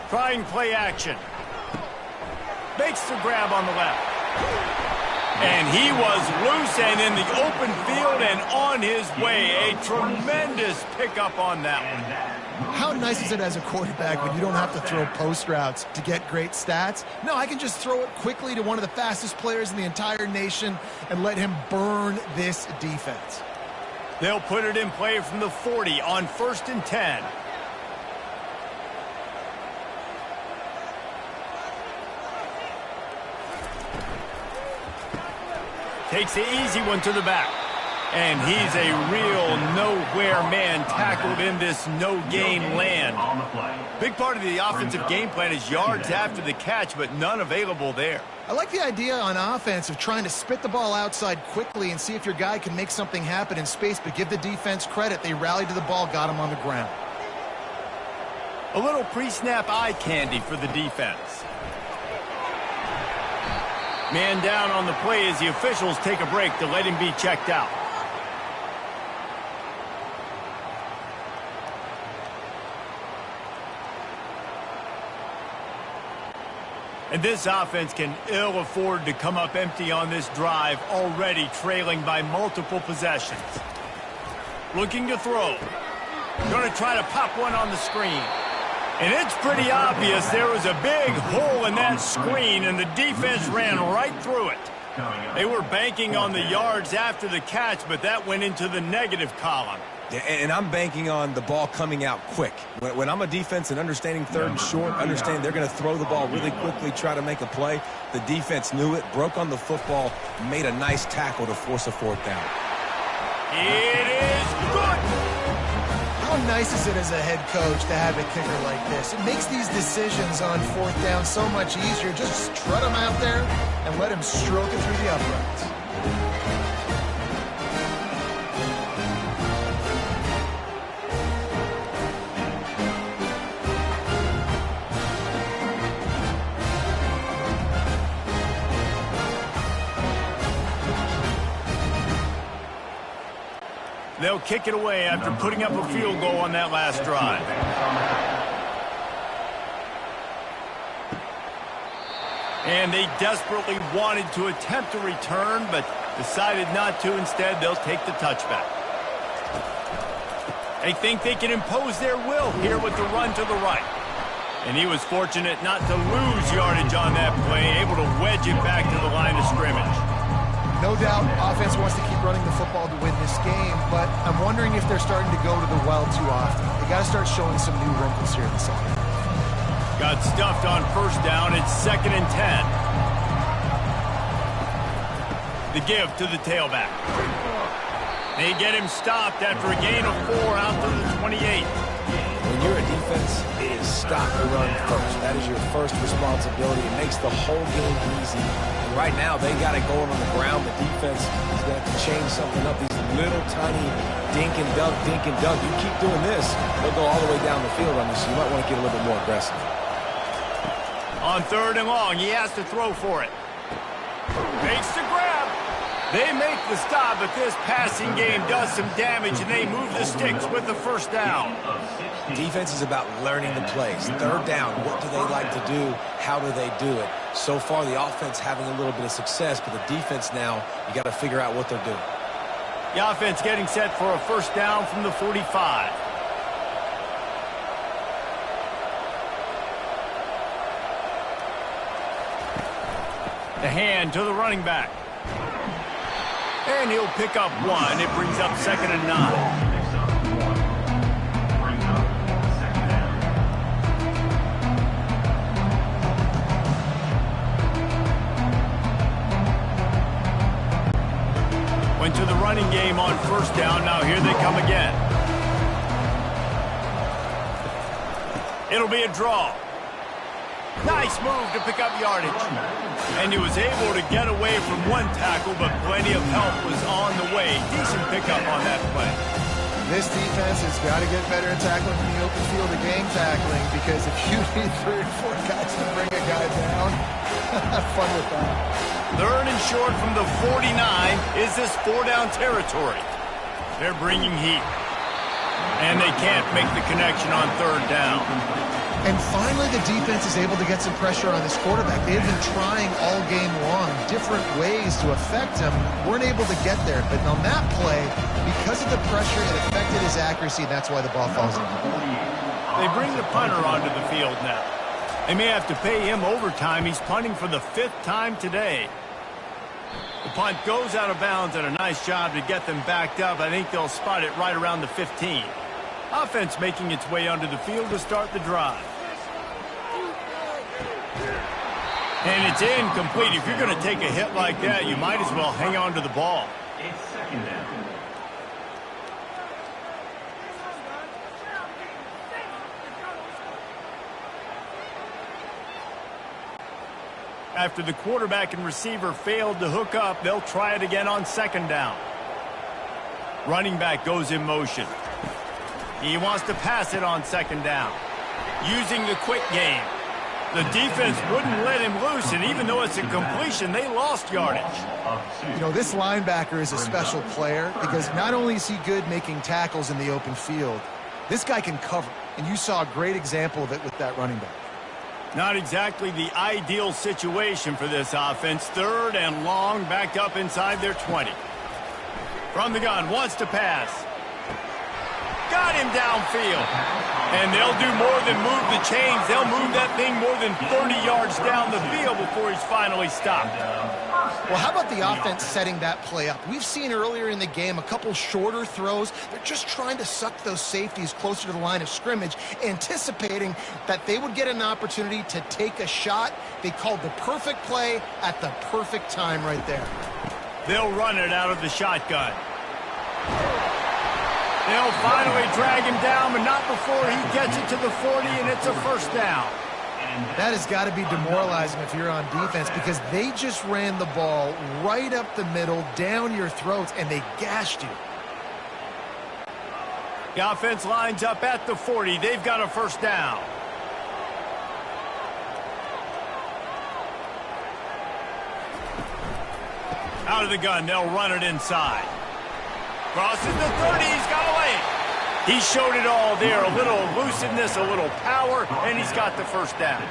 Trying play action. Makes the grab on the left. And he was loose and in the open field and on his way. A tremendous pickup on that one. How nice is it as a quarterback when you don't have to throw post routes to get great stats? No, I can just throw it quickly to one of the fastest players in the entire nation and let him burn this defense. They'll put it in play from the 40 on 1st and 10. Takes the easy one to the back. And he's a real nowhere man tackled in this no-gain land. Big part of the offensive game plan is yards after the catch, but none available there. I like the idea on offense of trying to spit the ball outside quickly and see if your guy can make something happen in space, but give the defense credit. They rallied to the ball, got him on the ground. A little pre-snap eye candy for the defense. Man down on the play as the officials take a break to let him be checked out. And this offense can ill afford to come up empty on this drive, already trailing by multiple possessions. Looking to throw. Going to try to pop one on the screen. And it's pretty obvious there was a big hole in that screen, and the defense ran right through it. They were banking on the yards after the catch, but that went into the negative column. Yeah, and I'm banking on the ball coming out quick. When I'm a defense and understanding 3rd and short, understand they're going to throw the ball really quickly, try to make a play. The defense knew it, broke on the football, made a nice tackle to force a 4th down. It is good. How nice is it as a head coach to have a kicker like this? It makes these decisions on 4th down so much easier. Just strut him out there and let him stroke it through the uprights. They'll kick it away after putting up a field goal on that last drive. And they desperately wanted to attempt a return, but decided not to. Instead, they'll take the touchback. They think they can impose their will here with the run to the right. And he was fortunate not to lose yardage on that play, able to wedge it back to the line of scrimmage. No doubt offense wants to keep running the football to win this game, but I'm wondering if they're starting to go to the well too often. They got to start showing some new wrinkles here in the second. Got stuffed on 1st down. It's 2nd and 10. The give to the tailback. They get him stopped after a gain of 4 out to the 28. When you're a defense, it is stop the run first. That is your first responsibility. It makes the whole game easy. And right now, they got it going on the ground. The defense is going to have to change something up. These little tiny dink and dunk, dink and dunk. You keep doing this, they'll go all the way down the field on you, so you might want to get a little bit more aggressive. On 3rd and long, he has to throw for it. Makes the grab. They make the stop, but this passing game does some damage, and they move the sticks with the first down. Defense is about learning the plays. Third down, what do they like to do? How do they do it? So far, the offense having a little bit of success, but the defense now, you got to figure out what they're doing. The offense getting set for a first down from the 45. The hand to the running back. And he'll pick up one. It brings up 2nd and 9. Went to the running game on first down. Now here they come again. It'll be a draw. Nice move to pick up yardage. And he was able to get away from one tackle, but plenty of help was on the way. Decent pickup on that play. This defense has got to get better at tackling from the open field of game tackling, because if you need 3 or 4 guys to bring a guy down, have fun with that. 3rd and short from the 49 is this 4-down territory. They're bringing heat. And they can't make the connection on 3rd down. And finally, the defense is able to get some pressure on this quarterback. They've been trying all game long different ways to affect him. Weren't able to get there. But on that play, because of the pressure, it affected his accuracy, and that's why the ball falls in. They bring the punter onto the field now. They may have to pay him overtime. He's punting for the 5th time today. The punt goes out of bounds, and a nice job to get them backed up. I think they'll spot it right around the 15. Offense making its way onto the field to start the drive. And it's incomplete. If you're going to take a hit like that, you might as well hang on to the ball. It's 2nd down. After the quarterback and receiver failed to hook up, they'll try it again on 2nd down. Running back goes in motion. He wants to pass it on 2nd down. Using the quick game. The defense wouldn't let him loose, and even though it's a completion, they lost yardage. You know, this linebacker is a special player because not only is he good making tackles in the open field, this guy can cover. And you saw a great example of it with that running back. Not exactly the ideal situation for this offense. 3rd and long, backed up inside their 20. From the gun, wants to pass. Got him downfield. And they'll do more than move the chains. They'll move that thing more than 30 yards down the field before he's finally stopped. Well, how about the offense setting that play up? We've seen earlier in the game a couple shorter throws. They're just trying to suck those safeties closer to the line of scrimmage, anticipating that they would get an opportunity to take a shot. They called the perfect play at the perfect time right there. They'll run it out of the shotgun. They'll finally drag him down, but not before he gets it to the 40, and it's a first down. That has got to be demoralizing if you're on defense, because they just ran the ball right up the middle, down your throats, and they gashed you. The offense lines up at the 40. They've got a first down. Out of the gun, they'll run it inside. Crosses the 30, he's got away. He showed it all there, a little elusiveness, a little power, and he's got the first down.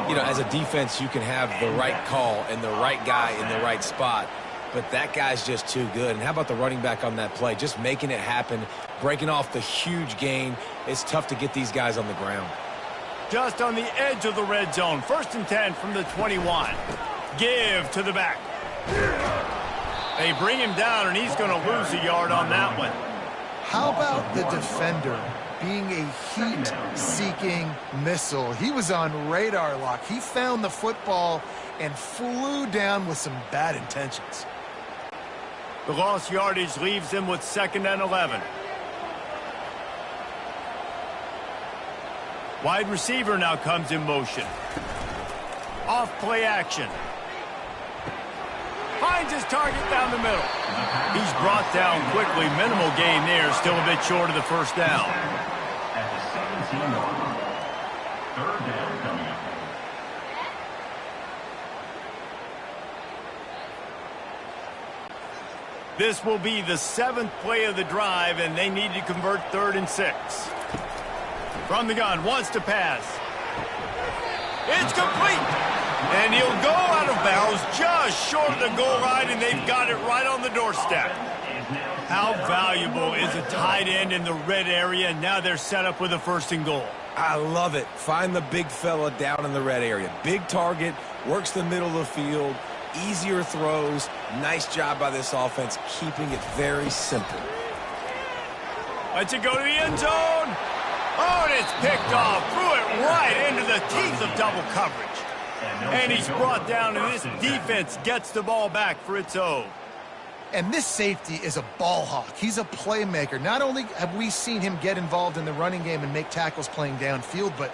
You know, as a defense, you can have the right call and the right guy in the right spot, but that guy's just too good. And how about the running back on that play? Just making it happen, breaking off the huge gain. It's tough to get these guys on the ground. Just on the edge of the red zone. 1st and 10 from the 21. Give to the back. They bring him down, and he's going to lose a yard on that one. How about the defender being a heat-seeking missile? He was on radar lock. He found the football and flew down with some bad intentions. The lost yardage leaves them with 2nd and 11. Wide receiver now comes in motion. Off play action. Finds his target down the middle. He's brought down quickly. Minimal gain there. Still a bit short of the first down. At the 17-yard line. 3rd down coming up. This will be the 7th play of the drive, and they need to convert 3rd and 6. From the gun, wants to pass. It's complete. And he'll go out of bounds just short of the goal line, and they've got it right on the doorstep. How valuable is a tight end in the red area? Now they're set up with a 1st and goal. I love it. Find the big fella down in the red area. Big target, works the middle of the field, easier throws. Nice job by this offense, keeping it very simple. Lets it go to the end zone. Oh, and it's picked off. Threw it right into the teeth of double coverage. And he's brought down, and this defense gets the ball back for its own. And this safety is a ball hawk. He's a playmaker. Not only have we seen him get involved in the running game and make tackles playing downfield, but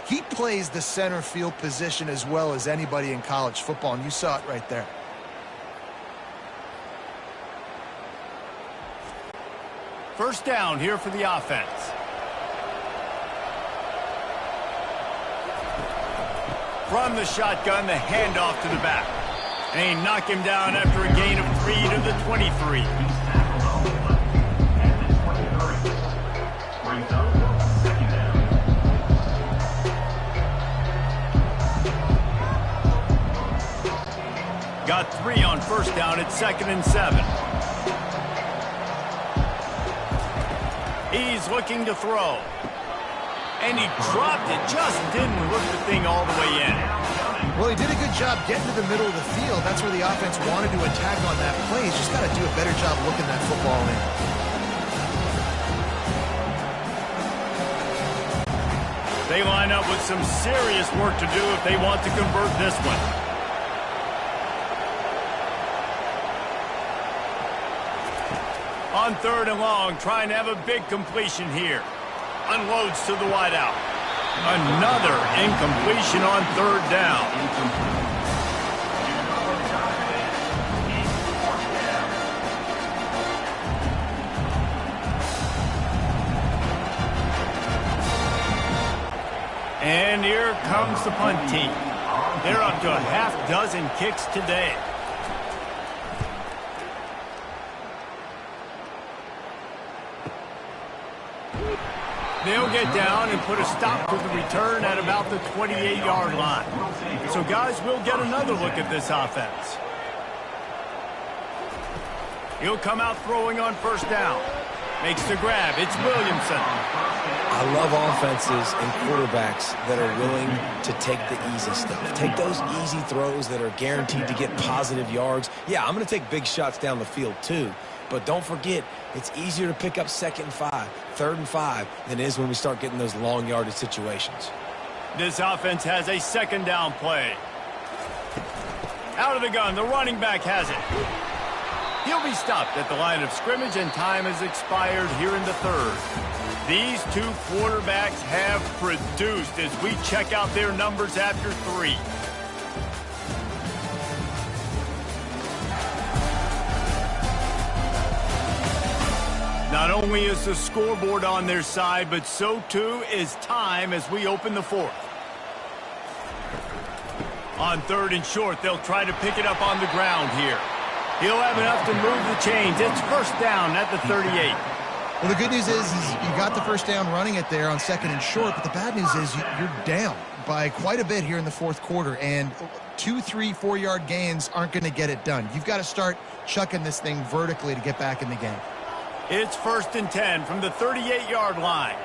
he plays the center field position as well as anybody in college football, and you saw it right there. First down here for the offense. From the shotgun, the handoff to the back. And he knocked him down after a gain of 3 to the 23. Got 3 on first down at 2nd and 7. He's looking to throw. And he dropped it, just didn't look the thing all the way in. Well, he did a good job getting to the middle of the field. That's where the offense wanted to attack on that play. He's just got to do a better job looking that football in. They line up with some serious work to do if they want to convert this one. On 3rd and long, trying to have a big completion here. Unloads to the wideout. Another incompletion on 3rd down. And here comes the punt team. They're up to a half-dozen kicks today. They'll get down and put a stop to the return at about the 28-yard line. So, guys, we'll get another look at this offense. He'll come out throwing on first down. Makes the grab. It's Williamson. I love offenses and quarterbacks that are willing to take the easy stuff. Take those easy throws that are guaranteed to get positive yards. Yeah, I'm going to take big shots down the field too. But don't forget, it's easier to pick up 2nd and 5, 3rd and 5 than it is when we start getting those long yardage situations. This offense has a 2nd down play. Out of the gun, the running back has it. He'll be stopped at the line of scrimmage, and time has expired here in the 3rd. These 2 quarterbacks have produced as we check out their numbers after 3. Not only is the scoreboard on their side, but so too is time as we open the 4th. On 3rd and short, they'll try to pick it up on the ground here. He'll have enough to move the chains. It's first down at the 38. Well, the good news is you got the first down running it there on 2nd and short, but the bad news is you're down by quite a bit here in the 4th quarter, and 2, 3, 4-yard gains aren't going to get it done. You've got to start chucking this thing vertically to get back in the game. It's 1st and 10 from the 38-yard line.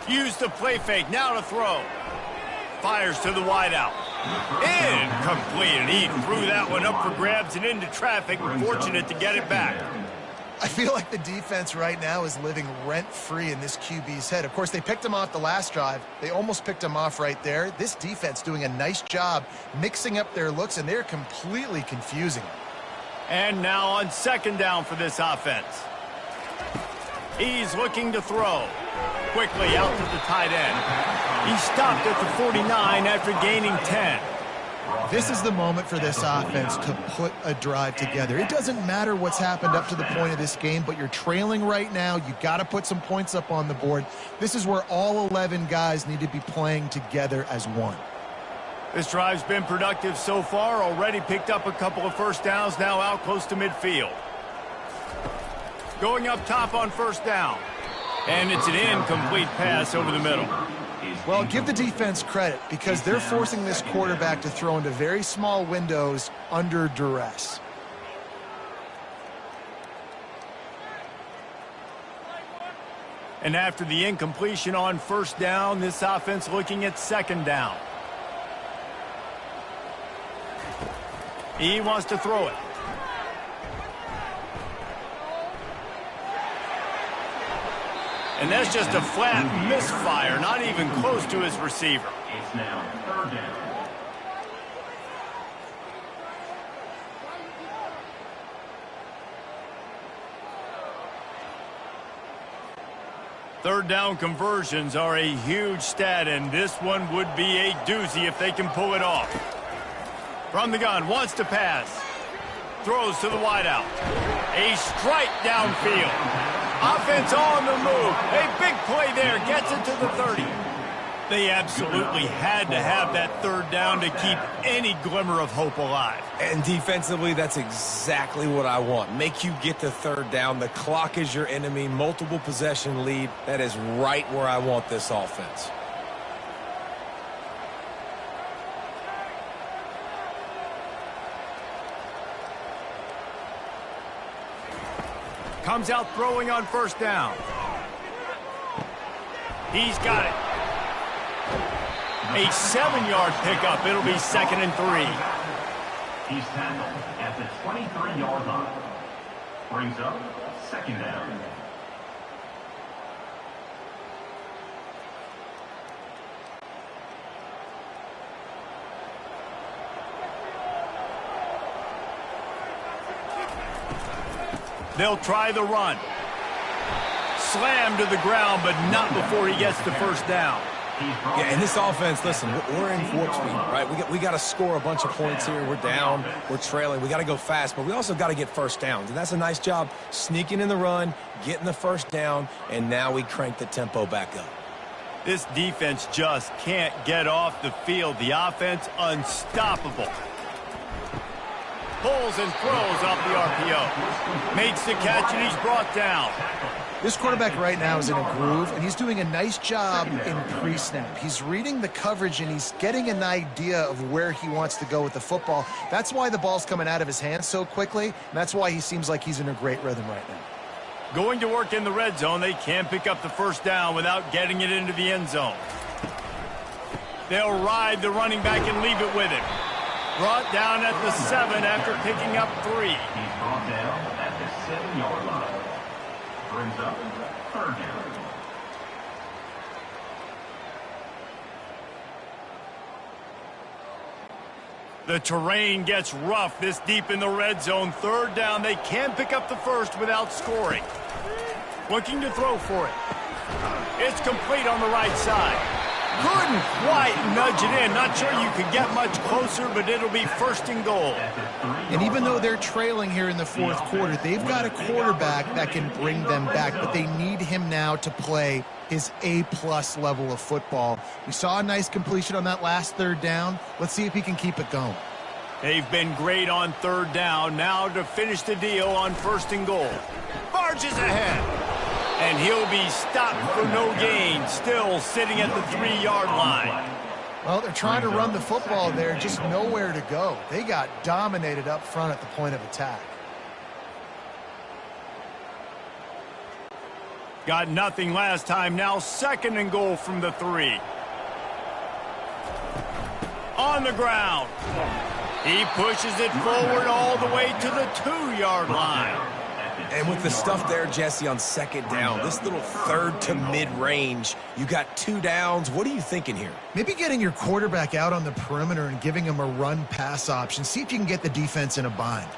Use the play fake, now to throw. Fires to the wideout. Incomplete, and he threw that one up for grabs and into traffic. Fortunate to get it back. I feel like the defense right now is living rent-free in this QB's head. Of course, they picked him off the last drive. They almost picked him off right there. This defense doing a nice job mixing up their looks, and they're completely confusing them. And now on 2nd down for this offense. He's looking to throw. Quickly out to the tight end. He stopped at the 49 after gaining 10. This is the moment for this offense to put a drive together. It doesn't matter what's happened up to the point of this game, but you're trailing right now. You got to put some points up on the board. This is where all 11 guys need to be playing together as one. This drive's been productive so far. Already picked up a couple of first downs, now out close to midfield. Going up top on first down. And it's an incomplete pass over the middle. Well, give the defense credit because they're forcing this quarterback to throw into very small windows under duress. And after the incompletion on first down, this offense looking at second down. He wants to throw it. And that's just a flat misfire, not even close to his receiver. It's now third down. Third down conversions are a huge stat, and this one would be a doozy if they can pull it off. From the gun, wants to pass. Throws to the wideout. A strike downfield. Offense on the move. A big play there. Gets it to the 30. They absolutely had to have that third down to keep any glimmer of hope alive. And defensively, that's exactly what I want. Make you get the third down. The clock is your enemy. Multiple possession lead. That is right where I want this offense. Comes out throwing on first down. He's got it. A 7-yard pickup. It'll be 2nd and 3. He's tackled at the 23-yard line. Brings up second down. They'll try the run. Slam to the ground, but not before he gets the first down. Yeah, in this offense, listen, we're in warp speed, right? We got to score a bunch of points here. We're down. We're trailing. We got to go fast, but we also got to get first downs. And that's a nice job sneaking in the run, getting the first down, and now we crank the tempo back up. This defense just can't get off the field. The offense unstoppable. Pulls and throws off the RPO. Makes the catch, and he's brought down. This quarterback right now is in a groove, and he's doing a nice job in pre-snap. He's reading the coverage, and he's getting an idea of where he wants to go with the football. That's why the ball's coming out of his hands so quickly, and that's why he seems like he's in a great rhythm right now. Going to work in the red zone. They can't pick up the first down without getting it into the end zone. They'll ride the running back and leave it with him. Brought down at the 7 after picking up 3. He's brought down at the 7-yard line. Brings up third down. The terrain gets rough this deep in the red zone. Third down. They can pick up the first without scoring. Looking to throw for it. It's complete on the right side. Couldn't quite nudge it in. Not sure you could get much closer, but it'll be 1st and goal. And even though they're trailing here in the 4th quarter, they've got a quarterback that can bring them back, but they need him now to play his A-plus level of football. We saw a nice completion on that last third down. Let's see if he can keep it going. They've been great on third down. Now to finish the deal on 1st and goal. Barges ahead. And he'll be stopped for no gain, still sitting at the 3-yard line. Well, they're trying to run the football there, just nowhere to go. They got dominated up front at the point of attack. Got nothing last time, now 2nd and goal from the 3. On the ground. He pushes it forward all the way to the 2-yard line. And with the stuff there, Jesse, on 2nd down, this little 3rd to mid-range, you got 2 downs. What are you thinking here? Maybe getting your quarterback out on the perimeter and giving him a run-pass option. See if you can get the defense in a bind.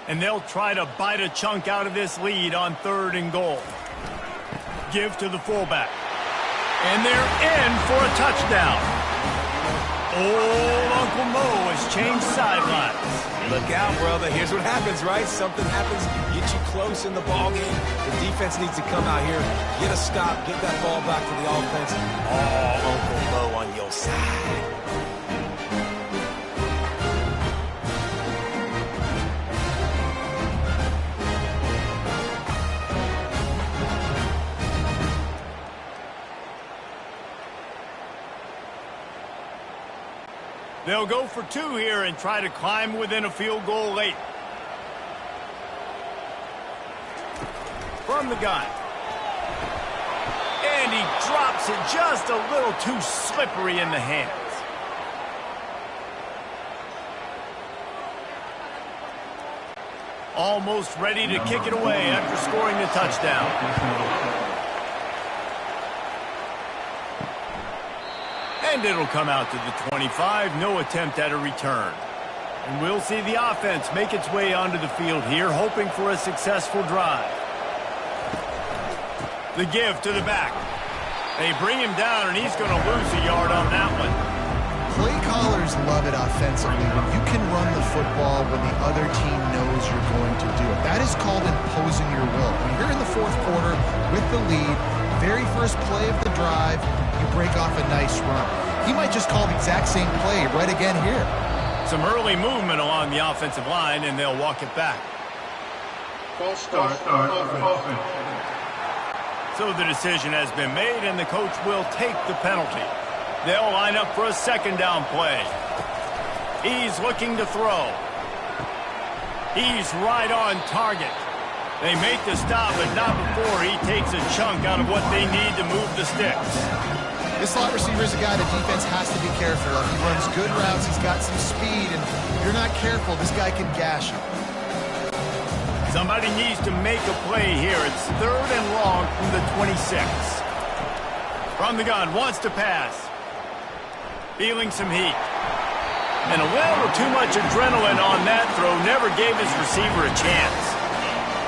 And they'll try to bite a chunk out of this lead on 3rd and goal. Give to the fullback. And they're in for a touchdown. Old Uncle Mo has changed sidelines. Look out, brother. Here's what happens, right? Something happens, get you close in the ball game. The defense needs to come out here, get a stop, get that ball back to the offense. Oh, Uncle Mo on your side. They'll go for 2 here and try to climb within a field goal late. From the gun. And he drops it just a little too slippery in the hands. Almost ready to kick it away after scoring the touchdown. And it'll come out to the 25. No attempt at a return. And we'll see the offense make its way onto the field here, hoping for a successful drive. The give to the back. They bring him down, and he's going to lose a yard on that one. Play callers love it offensively when you can run the football when the other team knows you're going to do it. That is called imposing your will. When you're in the fourth quarter with the lead, very first play of the drive, you break off a nice run. He might just call the exact same play right again here. Some early movement along the offensive line, and they'll walk it back. False start. Offense. So the decision has been made, and the coach will take the penalty. They'll line up for a second down play. He's looking to throw. He's right on target. They make the stop, but not before he takes a chunk out of what they need to move the sticks. This slot receiver is a guy the defense has to be careful of. He runs good routes, he's got some speed, and if you're not careful, this guy can gash you. Somebody needs to make a play here. It's 3rd and long from the 26. From the gun, wants to pass. Feeling some heat. And a little too much adrenaline on that throw. Never gave his receiver a chance.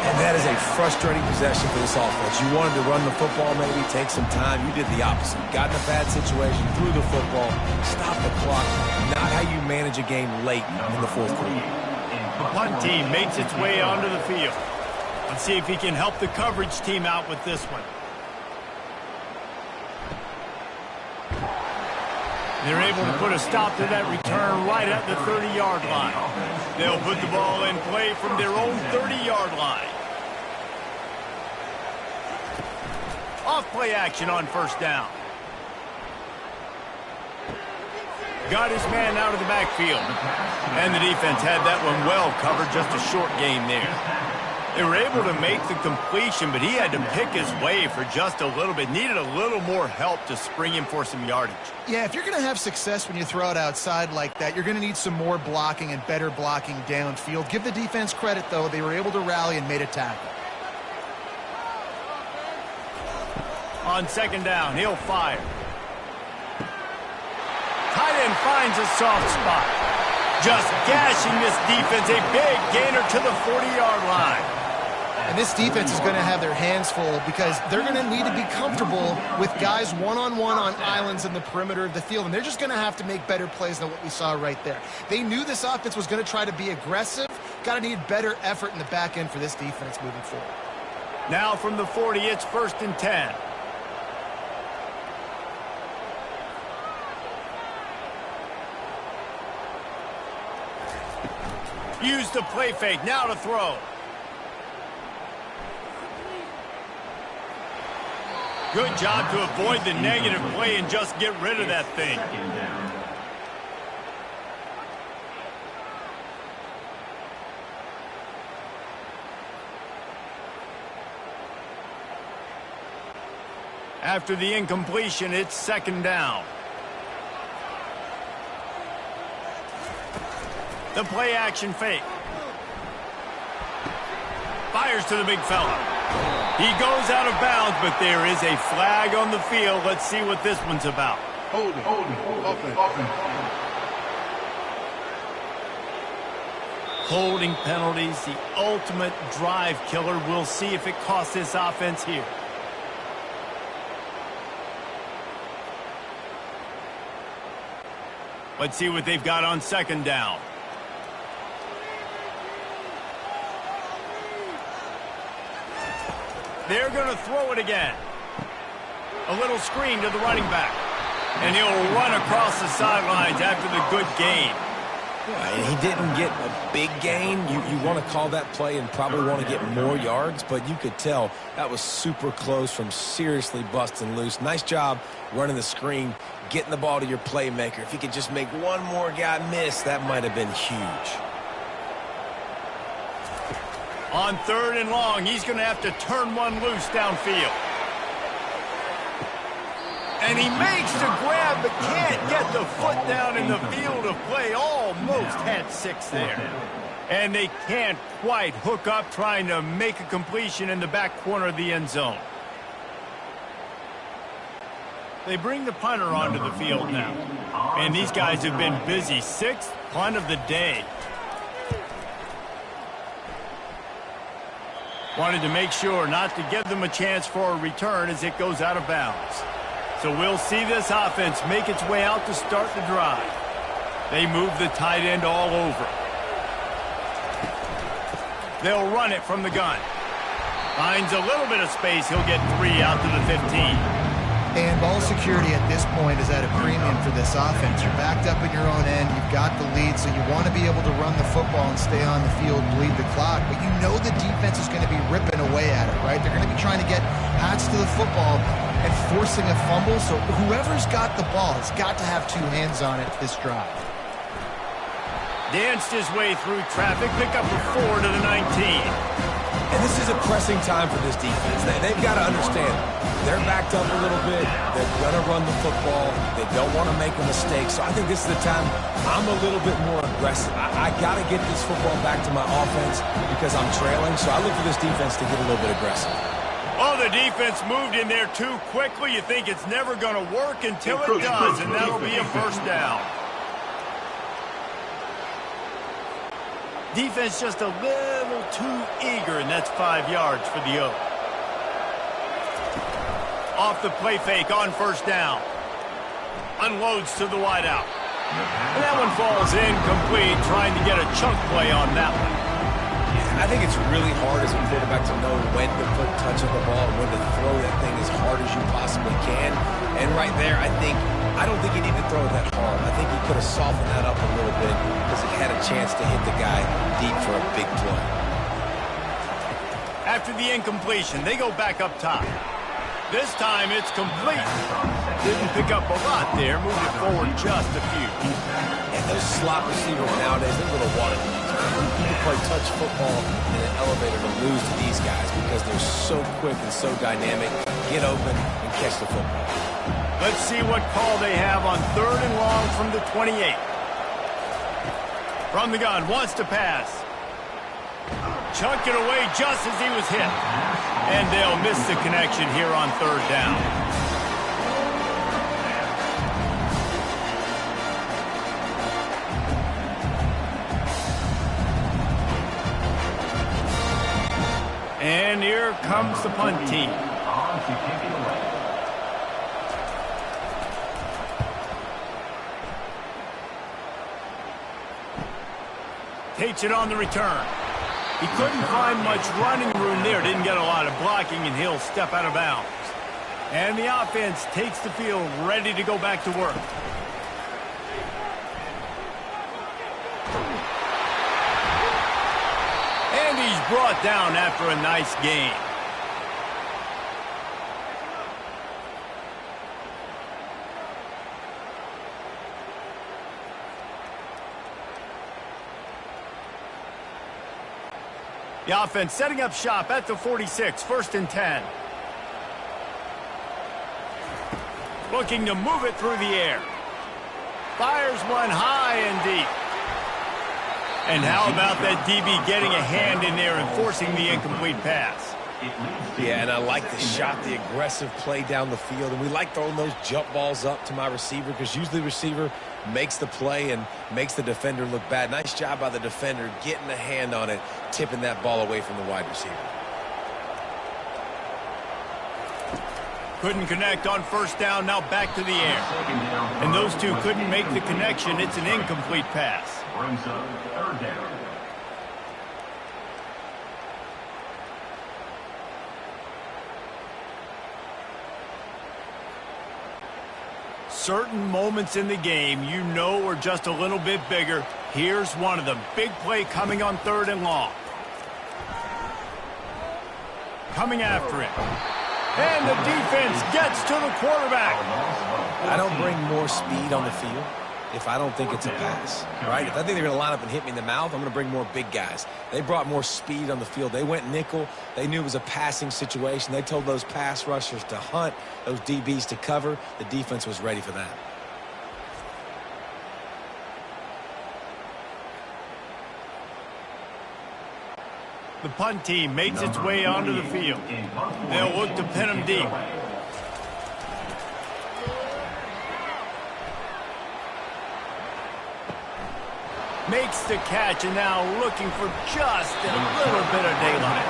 And that is a frustrating possession for this offense. You wanted to run the football, maybe take some time. You did the opposite. Got in a bad situation, threw the football, stopped the clock. Not how you manage a game late in the fourth quarter. The punt team makes its way onto the field. Let's see if he can help the coverage team out with this one. They're able to put a stop to that return right at the 30-yard line. They'll put the ball in play from their own 30-yard line. Off play action on first down. Got his man out of the backfield. And the defense had that one well covered, just a short game there. They were able to make the completion, but he had to pick his way for just a little bit. Needed a little more help to spring him for some yardage. Yeah, if you're going to have success when you throw it outside like that, you're going to need some more blocking and better blocking downfield. Give the defense credit, though. They were able to rally and made a tackle. On second down, he'll fire. Tight end finds a soft spot. Just gashing this defense. A big gainer to the 40-yard line. And this defense is going to have their hands full because they're going to need to be comfortable with guys one-on-one on islands in the perimeter of the field. And they're just going to have to make better plays than what we saw right there. They knew this offense was going to try to be aggressive. Got to need better effort in the back end for this defense moving forward. Now from the 40, it's 1st and 10. Use the play fake. Now to throw. Good job to avoid the negative play and just get rid of that thing. After the incompletion, it's second down. The play action fake. Fires to the big fella. He goes out of bounds, but there is a flag on the field. Let's see what this one's about. Holding. Holding penalties, the ultimate drive killer. We'll see if it costs this offense here. Let's see what they've got on second down. They're going to throw it again. A little screen to the running back. And he'll run across the sidelines after the good gain. And he didn't get a big gain. You want to call that play and probably want to get more yards, but you could tell that was super close from seriously busting loose. Nice job running the screen, getting the ball to your playmaker. If he could just make one more guy miss, that might have been huge. On 3rd and long, he's going to have to turn one loose downfield. And he makes the grab, but can't get the foot down in the field of play. Almost had 6 there. And they can't quite hook up trying to make a completion in the back corner of the end zone. They bring the punter onto the field now. And these guys have been busy. 6th punt of the day. Wanted to make sure not to give them a chance for a return as it goes out of bounds. So we'll see this offense make its way out to start the drive. They move the tight end all over. They'll run it from the gun. Finds a little bit of space. He'll get 3 out to the 15. And ball security at this point is at a premium for this offense. You're backed up in your own end. You've got the lead, so you want to be able to run the football and stay on the field, bleed the clock. But you know the defense is going to be ripping away at it, right? They're going to be trying to get hats to the football and forcing a fumble. So whoever's got the ball has got to have 2 hands on it this drive. Danced his way through traffic, pick up a 4 to the 19. And this is a pressing time for this defense. They've got to understand, they're backed up a little bit. They're going to run the football. They don't want to make a mistake. So I think this is the time I'm a little bit more aggressive. I got to get this football back to my offense because I'm trailing. So I look for this defense to get a little bit aggressive. Oh, the defense moved in there too quickly. You think it's never going to work until it does, and that'll be a first down. Defense just a little too eager, and that's 5 yards for the Oak. Off the play fake on first down. Unloads to the wideout. And that one falls incomplete, trying to get a chunk play on that one. I think it's really hard as a quarterback to know when to put touch on the ball and when to throw that thing as hard as you possibly can. And right there, I don't think he needed to throw it that hard. I think he could have softened that up a little bit because he had a chance to hit the guy deep for a big play. After the incompletion, they go back up top. This time it's complete. Didn't pick up a lot there, moved it forward just a few. And those slot receivers nowadays, they're little water leaks. You can play touch football in an elevator to lose to these guys because they're so quick and so dynamic. Get open and catch the football. Let's see what call they have on 3rd and long from the 28. From the gun, wants to pass. Chunk it away just as he was hit. And they'll miss the connection here on 3rd down. And here comes the punt team. Takes it on the return. He couldn't find much running room there. Didn't get a lot of blocking, and he'll step out of bounds. And the offense takes the field, ready to go back to work. And he's brought down after a nice gain. The offense setting up shop at the 46, 1st and 10. Looking to move it through the air. Fires one high and deep. And how about that DB getting a hand in there and forcing the incomplete pass? Yeah, and I like the shot, the aggressive play down the field. And we like throwing those jump balls up to my receiver because usually the receiver makes the play and makes the defender look bad. Nice job by the defender getting a hand on it, tipping that ball away from the wide receiver. Couldn't connect on 1st down, now back to the air. And those two couldn't make the connection. It's an incomplete pass. Brings up 3rd down. Certain moments in the game you know are just a little bit bigger. Here's one of them. Big play coming on 3rd and long. Coming after it. And the defense gets to the quarterback. I don't bring more speed on the field if I don't think it's a pass, right? If I think they're going to line up and hit me in the mouth, I'm going to bring more big guys. They brought more speed on the field. They went nickel. They knew it was a passing situation. They told those pass rushers to hunt, those DBs to cover. The defense was ready for that. The punt team makes its way onto the field. They'll look to pin him deep. Makes the catch and now looking for just a little bit of daylight.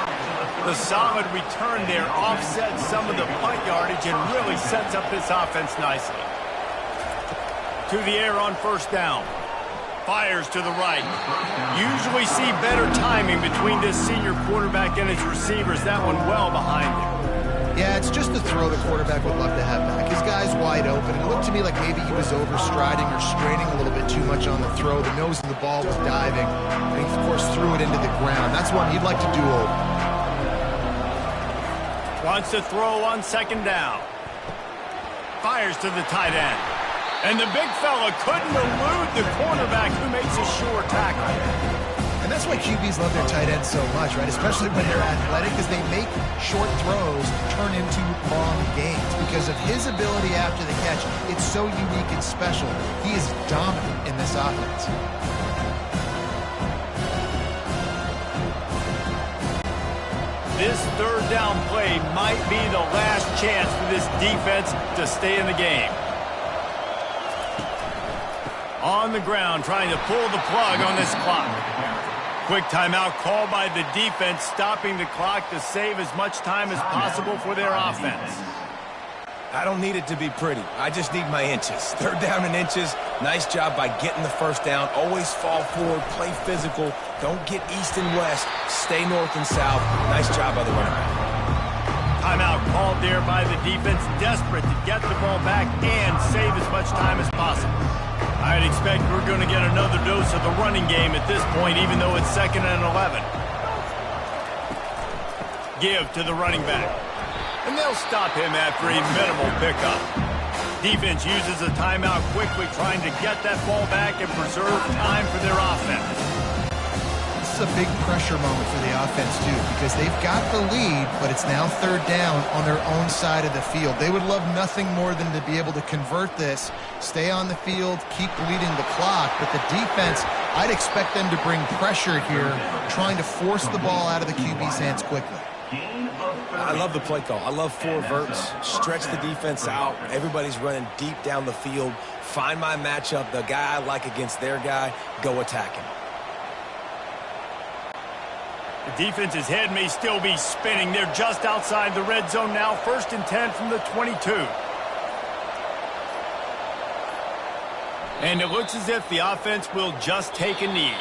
The solid return there offsets some of the punt yardage and really sets up this offense nicely. To the air on 1st down. Fires to the right. Usually see better timing between this senior quarterback and his receivers. That one well behind him. Yeah, it's just the throw the quarterback would love to have back. His guy's wide open. It looked to me like maybe he was overstriding or straining a little bit too much on the throw. The nose of the ball was diving. And he, of course, threw it into the ground. That's one he'd like to do over. Wants to throw on 2nd down. Fires to the tight end. And the big fella couldn't elude the cornerback who makes a sure tackle. And that's why QBs love their tight ends so much, right? Especially when they're athletic, because they make short throws turn into long gains. Because of his ability after the catch, it's so unique and special. He is dominant in this offense. This 3rd down play might be the last chance for this defense to stay in the game. On the ground, trying to pull the plug on this clock. Quick timeout called by the defense, stopping the clock to save as much time as possible for their offense. I don't need it to be pretty. I just need my inches. 3rd down and inches. Nice job by getting the 1st down. Always fall forward, play physical. Don't get east and west. Stay north and south. Nice job by the running back. Timeout called there by the defense, desperate to get the ball back and save as much time as possible. I'd expect we're going to get another dose of the running game at this point, even though it's 2nd and 11. Give to the running back. And they'll stop him after a minimal pickup. Defense uses a timeout quickly, trying to get that ball back and preserve time for their offense. This is a big pressure moment for the offense, too, because they've got the lead, but it's now 3rd down on their own side of the field. They would love nothing more than to be able to convert this, stay on the field, keep bleeding the clock, but the defense, I'd expect them to bring pressure here, trying to force the ball out of the QB's hands quickly. I love the play call. I love 4 verts. Stretch the defense out. Everybody's running deep down the field. Find my matchup, the guy I like against their guy, go attack him. The defense's head may still be spinning. They're just outside the red zone now. 1st and 10 from the 22. And it looks as if the offense will just take a knee.